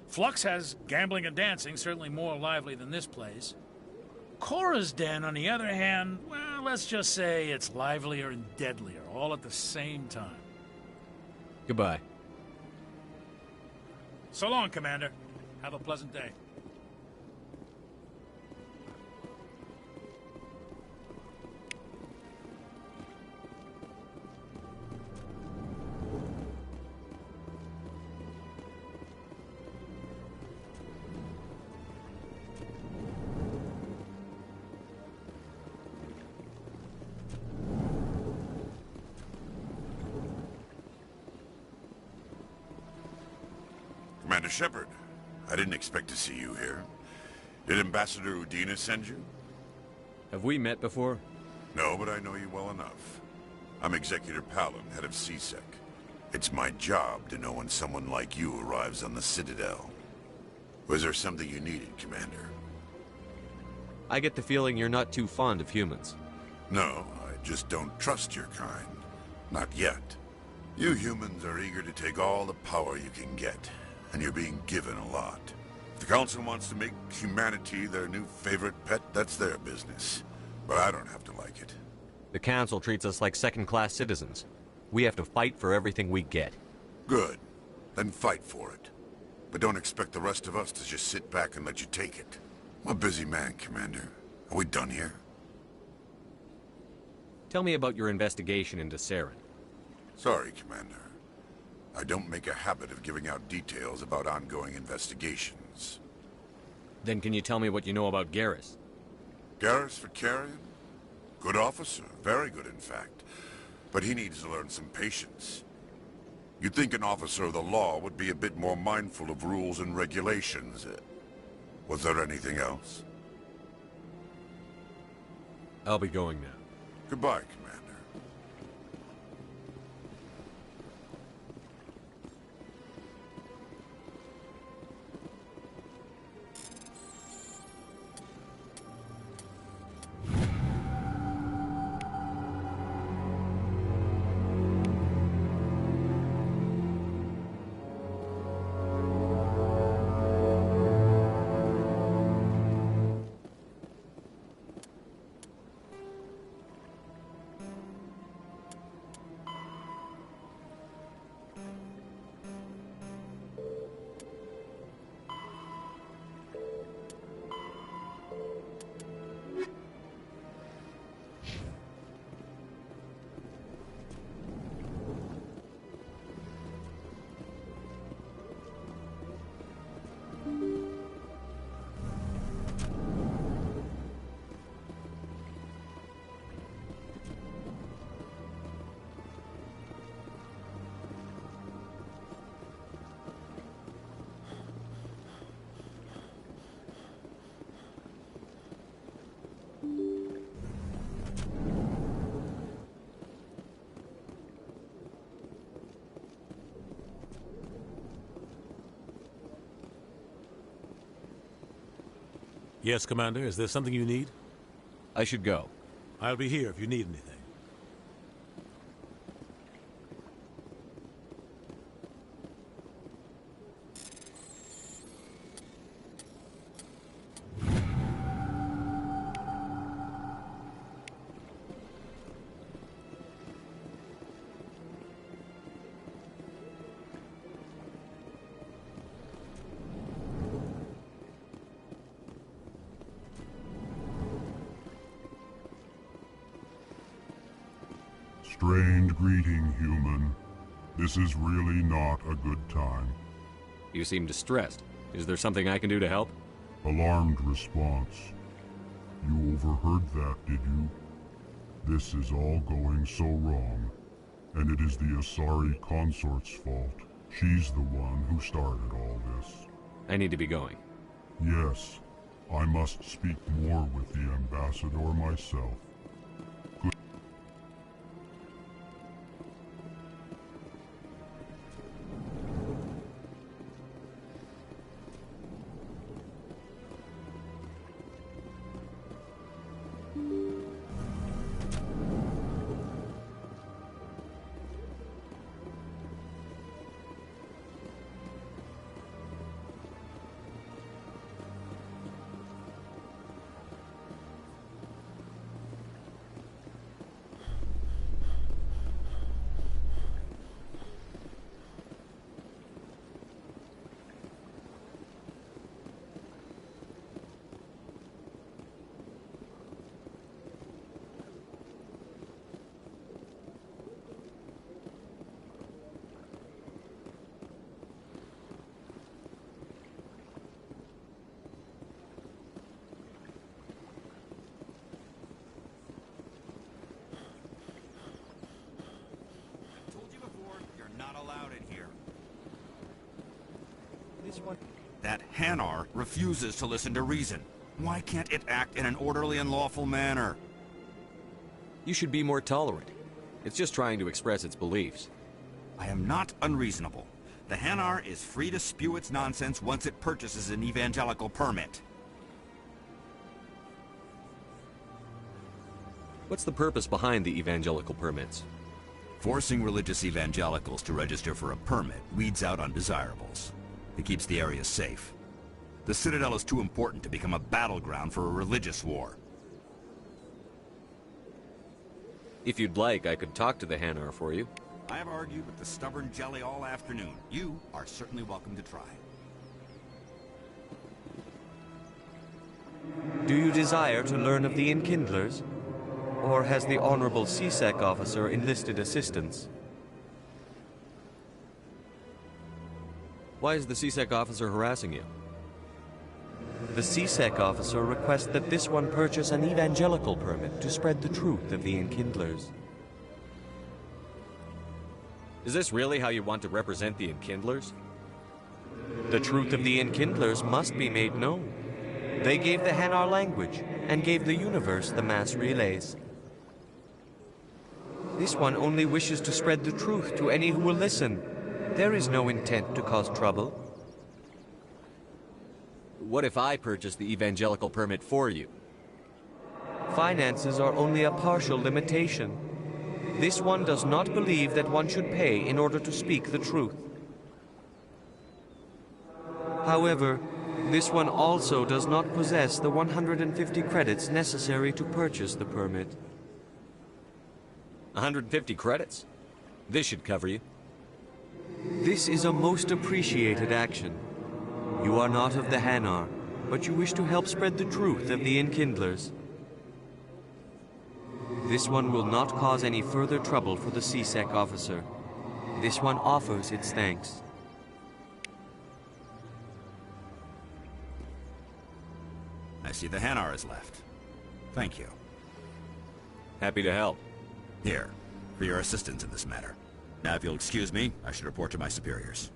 Flux has gambling and dancing, certainly more lively than this place. Cora's Den, on the other hand, well, let's just say it's livelier and deadlier, all at the same time. Goodbye. So long, Commander. Have a pleasant day. Commander Shepard, I didn't expect to see you here. Did Ambassador Udina send you? Have we met before? No, but I know you well enough. I'm Executor Palin, head of CSEC. It's my job to know when someone like you arrives on the Citadel. Was there something you needed, Commander? I get the feeling you're not too fond of humans. No, I just don't trust your kind. Not yet. You humans are eager to take all the power you can get, and you're being given a lot. If the Council wants to make humanity their new favorite pet, that's their business. But I don't have to like it. The Council treats us like second-class citizens. We have to fight for everything we get. Good. Then fight for it. But don't expect the rest of us to just sit back and let you take it. I'm a busy man, Commander. Are we done here? Tell me about your investigation into Saren. Sorry, Commander. I don't make a habit of giving out details about ongoing investigations. Then can you tell me what you know about Garrus? Garrus Vakarian? Good officer. Very good, in fact. But he needs to learn some patience. You'd think an officer of the law would be a bit more mindful of rules and regulations. Was there anything else? I'll be going now. Goodbye, Commander. Yes, Commander. Is there something you need? I should go. I'll be here if you need anything. Strange greeting, human. This is really not a good time. You seem distressed. Is there something I can do to help? Alarmed response. You overheard that, did you? This is all going so wrong. And it is the Asari consort's fault. She's the one who started all this. I need to be going. Yes, I must speak more with the ambassador myself. That Hanar refuses to listen to reason. Why can't it act in an orderly and lawful manner? You should be more tolerant. It's just trying to express its beliefs. I am not unreasonable. The Hanar is free to spew its nonsense once it purchases an evangelical permit. What's the purpose behind the evangelical permits? Forcing religious evangelicals to register for a permit weeds out undesirables. It keeps the area safe. The Citadel is too important to become a battleground for a religious war. If you'd like, I could talk to the Hanar for you. I have argued with the stubborn jelly all afternoon. You are certainly welcome to try. Do you desire to learn of the Enkindlers? Or has the Honorable CSEC officer enlisted assistance? Why is the CSEC officer harassing you? The CSEC officer requests that this one purchase an evangelical permit to spread the truth of the Enkindlers. Is this really how you want to represent the Enkindlers? The truth of the Enkindlers must be made known. They gave the Hanar language, and gave the universe the mass relays. This one only wishes to spread the truth to any who will listen. There is no intent to cause trouble. What if I purchase the evangelical permit for you? Finances are only a partial limitation. This one does not believe that one should pay in order to speak the truth. However, this one also does not possess the 150 credits necessary to purchase the permit. 150 credits? This should cover you. This is a most appreciated action. You are not of the Hanar, but you wish to help spread the truth of the Enkindlers. This one will not cause any further trouble for the CSEC officer. This one offers its thanks. I see the Hanar is left. Thank you. Happy to help. Here, for your assistance in this matter. Now, if you'll excuse me, I should report to my superiors.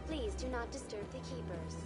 Please do not disturb the keepers.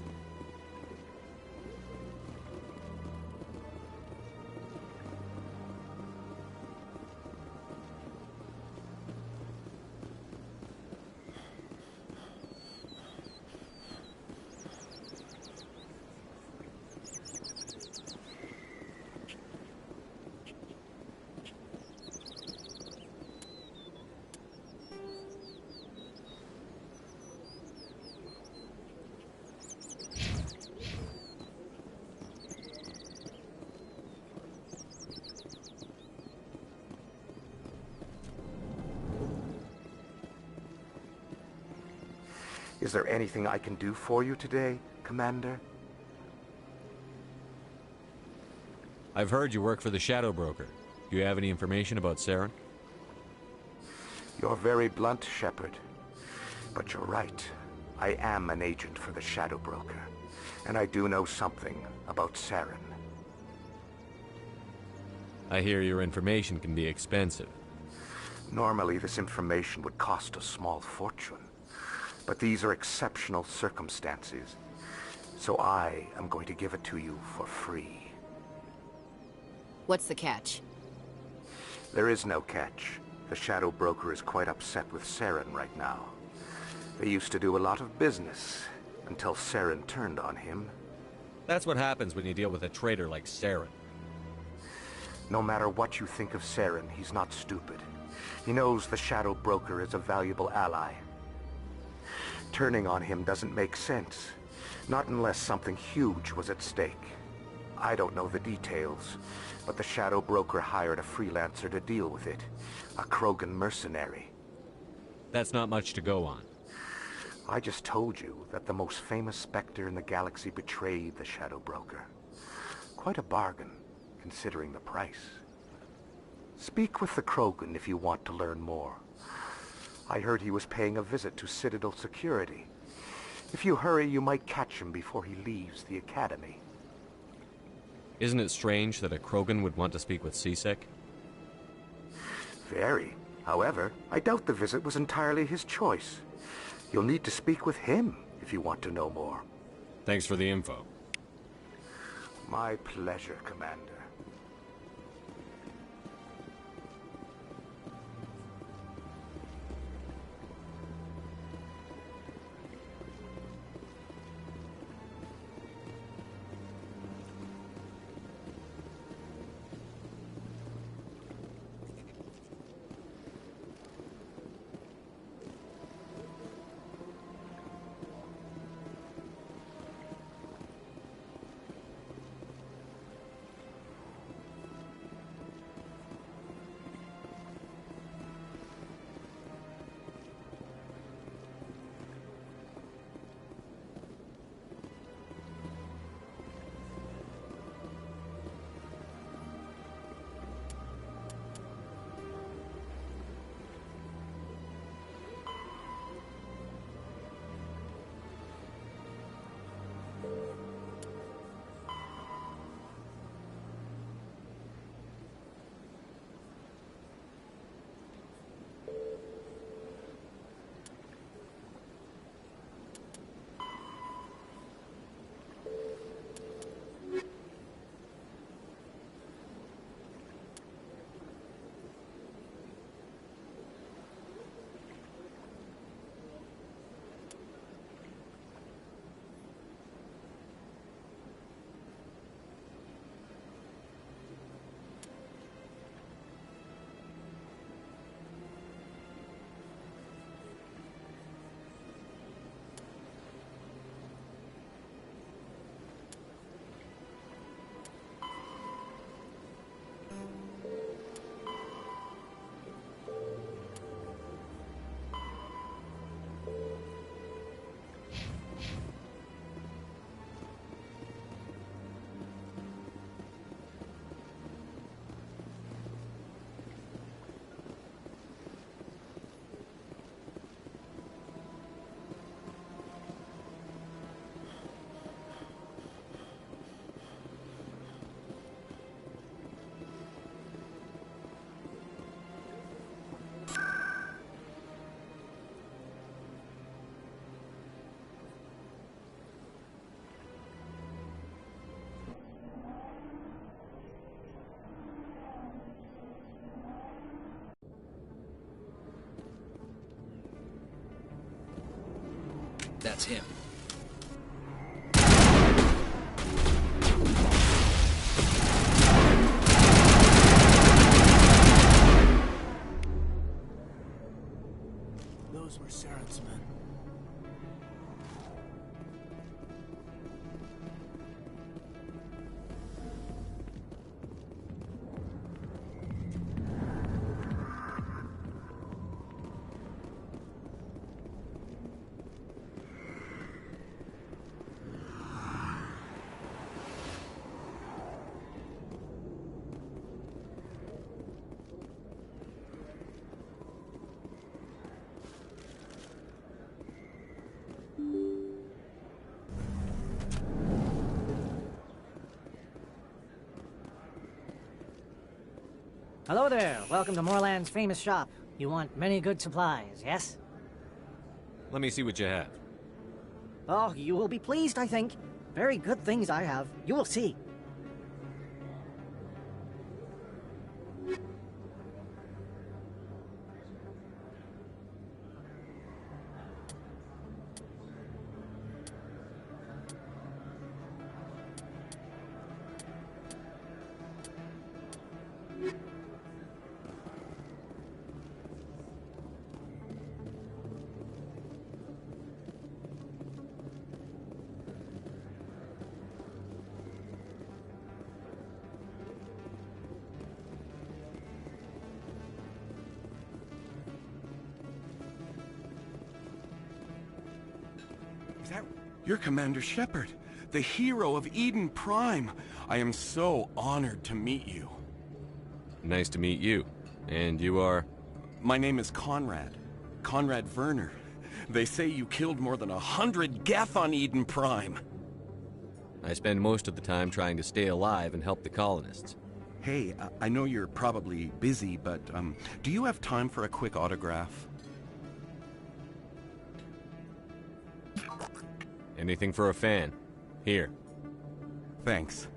Is there anything I can do for you today, Commander? I've heard you work for the Shadow Broker. Do you have any information about Saren? You're very blunt, Shepard. But you're right. I am an agent for the Shadow Broker. And I do know something about Saren. I hear your information can be expensive. Normally, this information would cost a small fortune. But these are exceptional circumstances. So I am going to give it to you for free. What's the catch? There is no catch. The Shadow Broker is quite upset with Saren right now. They used to do a lot of business, until Saren turned on him. That's what happens when you deal with a traitor like Saren. No matter what you think of Saren, he's not stupid. He knows the Shadow Broker is a valuable ally. Turning on him doesn't make sense. Not unless something huge was at stake. I don't know the details, but the Shadow Broker hired a freelancer to deal with it. A Krogan mercenary. That's not much to go on. I just told you that the most famous Spectre in the galaxy betrayed the Shadow Broker. Quite a bargain, considering the price. Speak with the Krogan if you want to learn more. I heard he was paying a visit to Citadel security. If you hurry, you might catch him before he leaves the Academy. Isn't it strange that a Krogan would want to speak with C-Sec? Very. However, I doubt the visit was entirely his choice. You'll need to speak with him if you want to know more. Thanks for the info. My pleasure, Commander. That's him. Those were Saren's men. Hello there. Welcome to Moorland's famous shop. You want many good supplies, yes? Let me see what you have. Oh, you will be pleased, I think. Very good things I have. You will see. You're Commander Shepard, the hero of Eden Prime. I am so honored to meet you. Nice to meet you. And you are? My name is Conrad. Conrad Werner. They say you killed more than 100 Geth on Eden Prime. I spend most of the time trying to stay alive and help the colonists. Hey, I know you're probably busy, but do you have time for a quick autograph? Anything for a fan. Here. Thanks.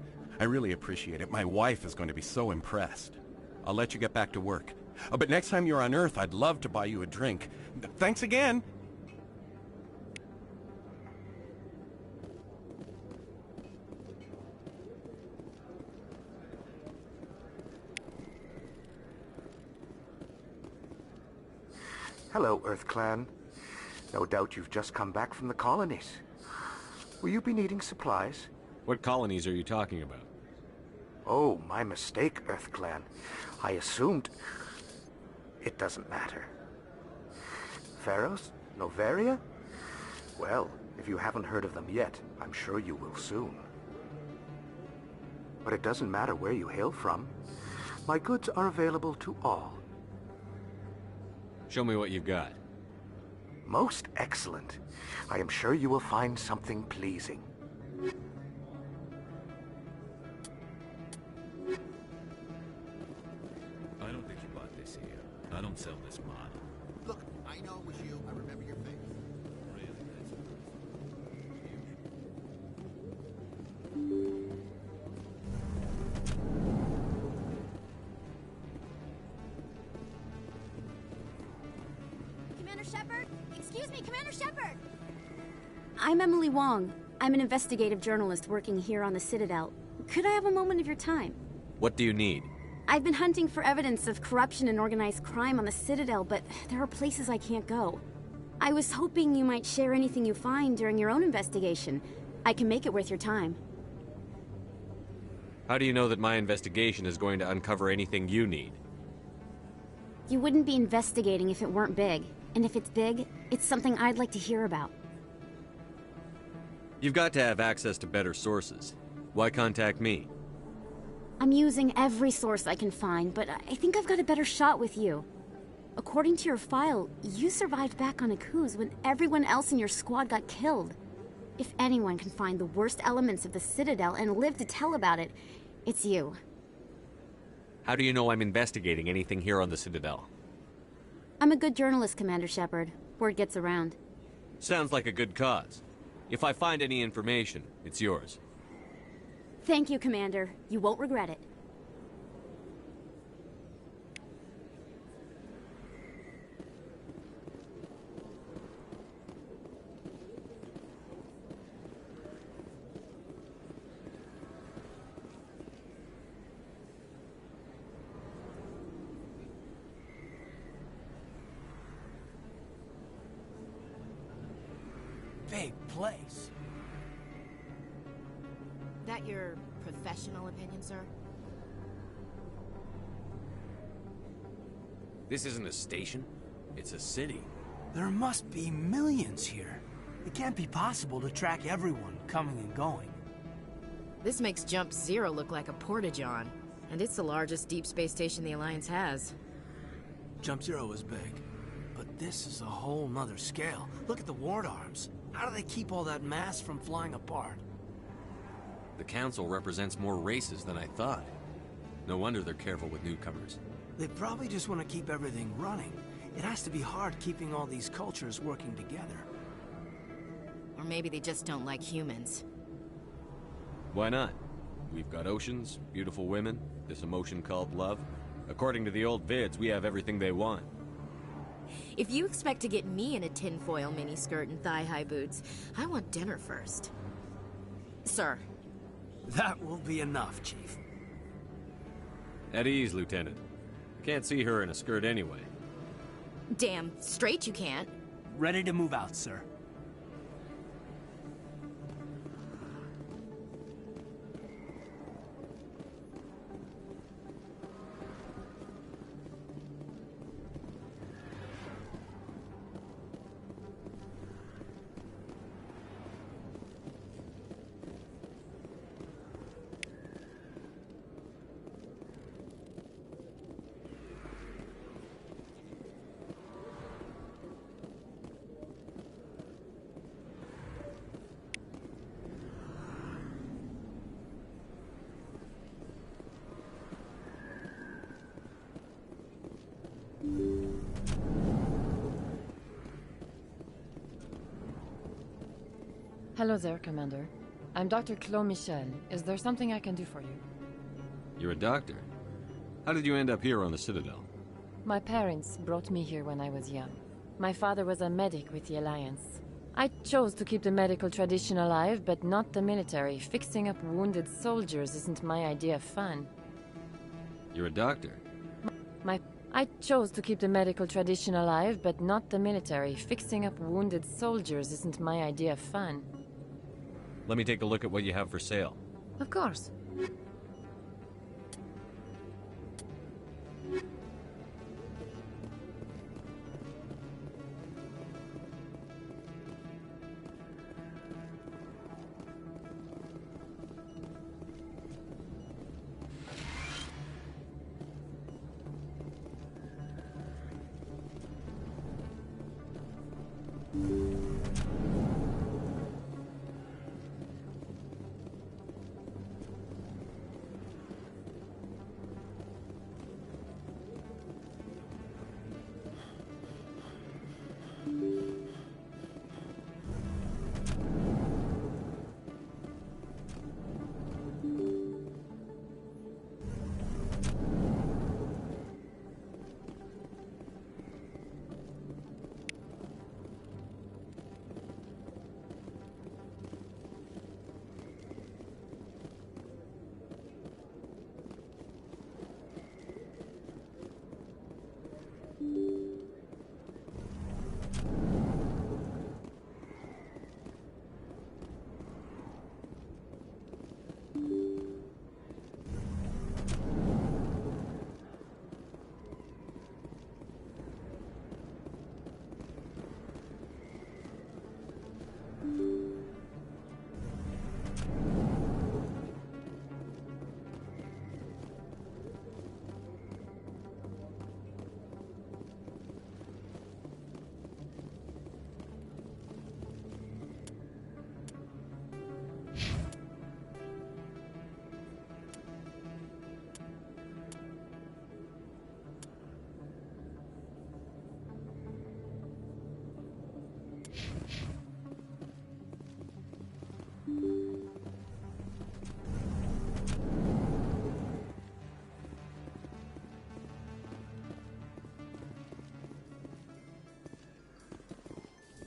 I really appreciate it. My wife is going to be so impressed. I'll let you get back to work. But next time you're on Earth, I'd love to buy you a drink. Thanks again! Hello, Earth Clan. No doubt you've just come back from the colonies. Will you be needing supplies? What colonies are you talking about? Oh, my mistake, Earth Clan. I assumed... It doesn't matter. Pharos? Novaria? Well, if you haven't heard of them yet, I'm sure you will soon. But it doesn't matter where you hail from. My goods are available to all. Show me what you've got. Most excellent. I am sure you will find something pleasing. I don't think you bought this here. I don't sell this model. Look, I know it was you. I remember your face. Commander Shepard? Excuse me, Commander Shepard! I'm Emily Wong. I'm an investigative journalist working here on the Citadel. Could I have a moment of your time? What do you need? I've been hunting for evidence of corruption and organized crime on the Citadel, but there are places I can't go. I was hoping you might share anything you find during your own investigation. I can make it worth your time. How do you know that my investigation is going to uncover anything you need? You wouldn't be investigating if it weren't big. And if it's big, it's something I'd like to hear about. You've got to have access to better sources. Why contact me? I'm using every source I can find, but I think I've got a better shot with you. According to your file, you survived back on Akuz when everyone else in your squad got killed. If anyone can find the worst elements of the Citadel and live to tell about it, it's you. How do you know I'm investigating anything here on the Citadel? I'm a good journalist, Commander Shepard. Word gets around. Sounds like a good cause. If I find any information, it's yours. Thank you, Commander. You won't regret it. Big place. That your professional opinion, sir? This isn't a station. It's a city. There must be millions here. It can't be possible to track everyone coming and going. This makes Jump Zero look like a porta-john, and it's the largest deep space station the Alliance has. Jump Zero is big, but this is a whole nother scale. Look at the ward arms. How do they keep all that mass from flying apart? The Council represents more races than I thought. No wonder they're careful with newcomers. They probably just want to keep everything running. It has to be hard keeping all these cultures working together. Or maybe they just don't like humans. Why not? We've got oceans, beautiful women, this emotion called love. According to the old vids, we have everything they want. If you expect to get me in a tinfoil miniskirt and thigh-high boots, I want dinner first. Sir. That will be enough, Chief. At ease, Lieutenant. Can't see her in a skirt anyway. Damn straight you can't. Ready to move out, sir. Hello there, Commander. I'm Dr. Claude Michel. Is there something I can do for you? You're a doctor. How did you end up here on the Citadel? My parents brought me here when I was young. My father was a medic with the Alliance. I chose to keep the medical tradition alive, but not the military. Fixing up wounded soldiers isn't my idea of fun. You're a doctor. I chose to keep the medical tradition alive, but not the military. Fixing up wounded soldiers isn't my idea of fun. Let me take a look at what you have for sale. Of course.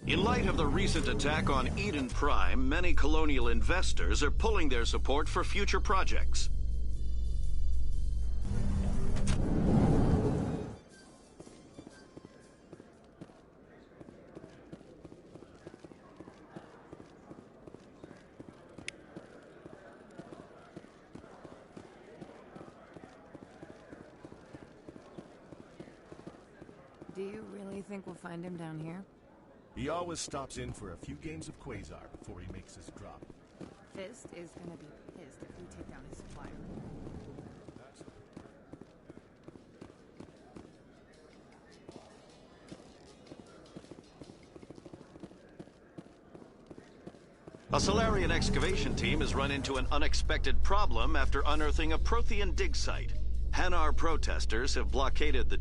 In light of the recent attack on Eden Prime, many colonial investors are pulling their support for future projects. Do you really think we'll find him down here? He always stops in for a few games of Quasar before he makes his drop. Fist is gonna be pissed if we take down his supplier. A Solarian excavation team has run into an unexpected problem after unearthing a Prothean dig site. Hanar protesters have blockaded the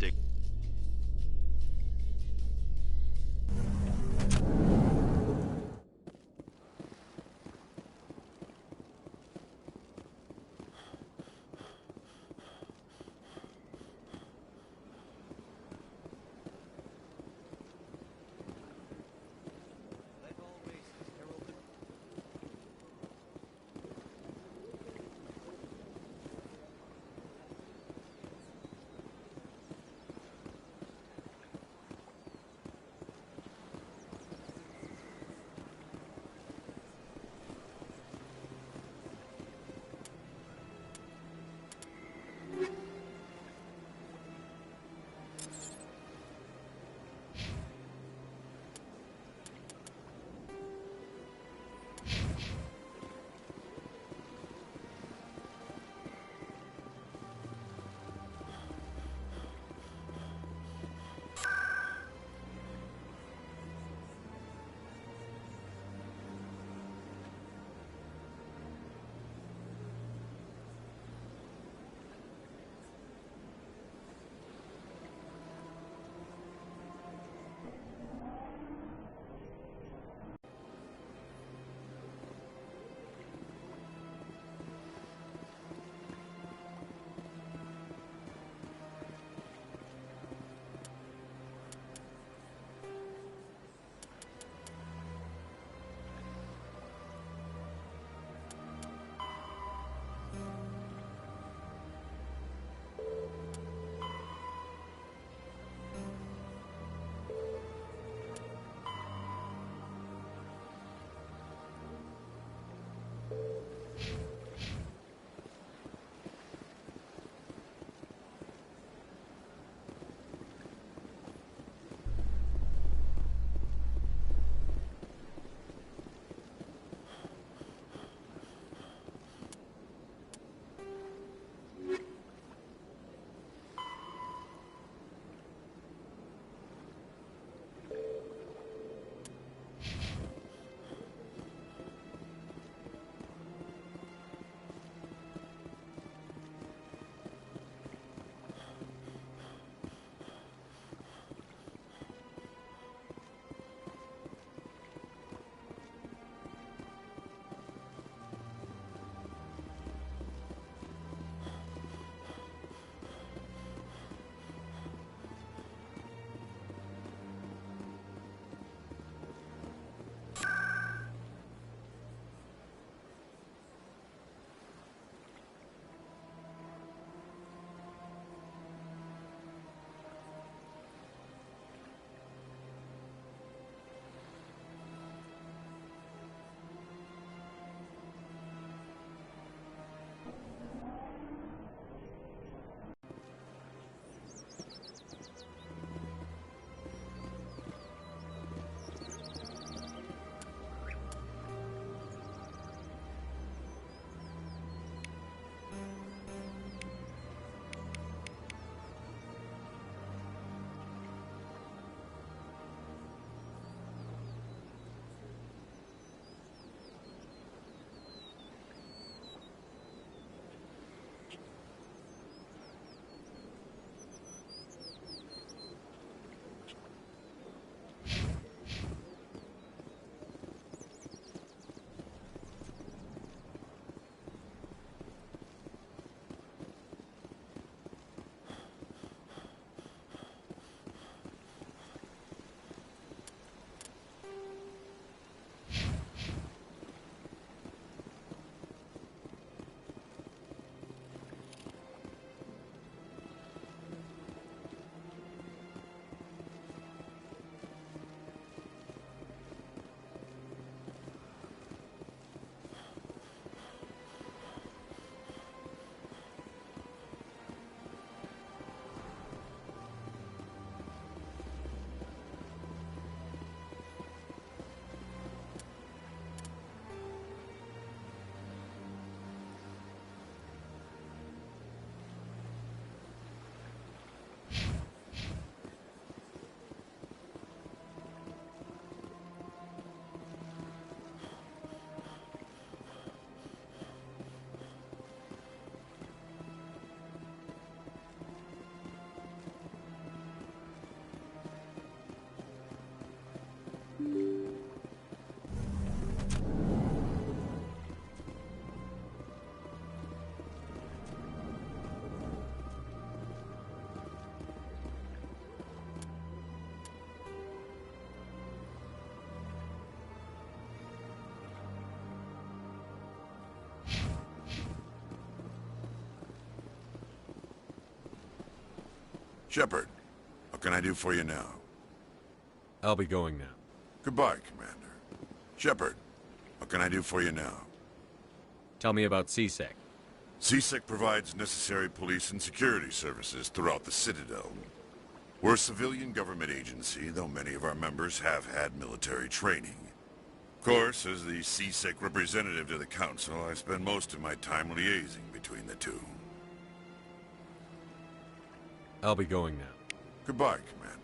Shepard, what can I do for you now? I'll be going now. Goodbye, Commander. Shepard, what can I do for you now? Tell me about CSEC. CSEC provides necessary police and security services throughout the Citadel. We're a civilian government agency, though many of our members have had military training. Of course, as the CSEC representative to the Council, I spend most of my time liaising between the two. I'll be going now. Goodbye, Commander.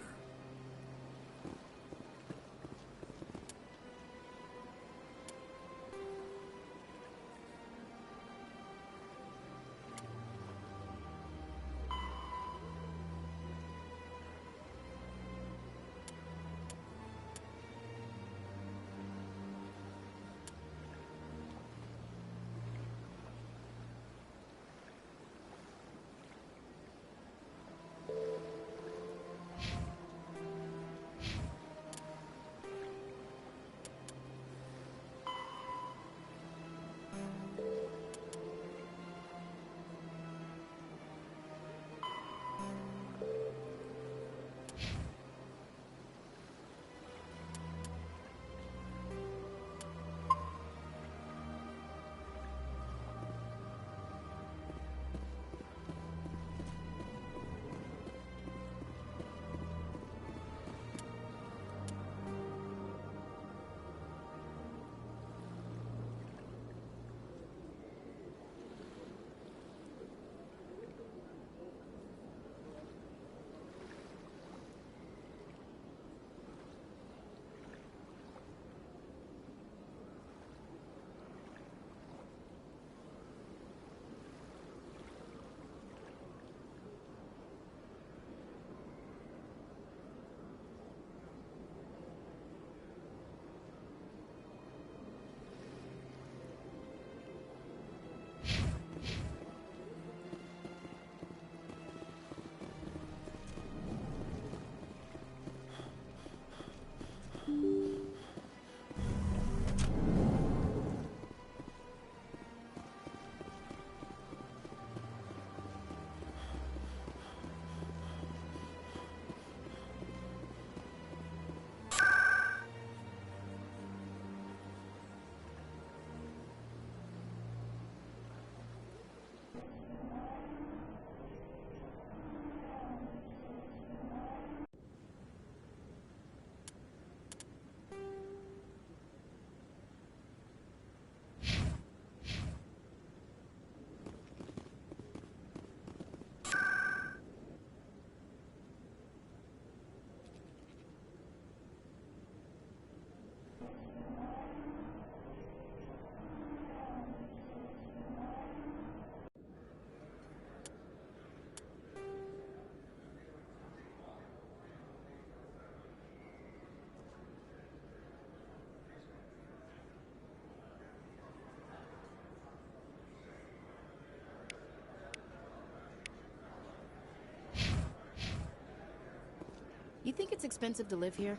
You think it's expensive to live here?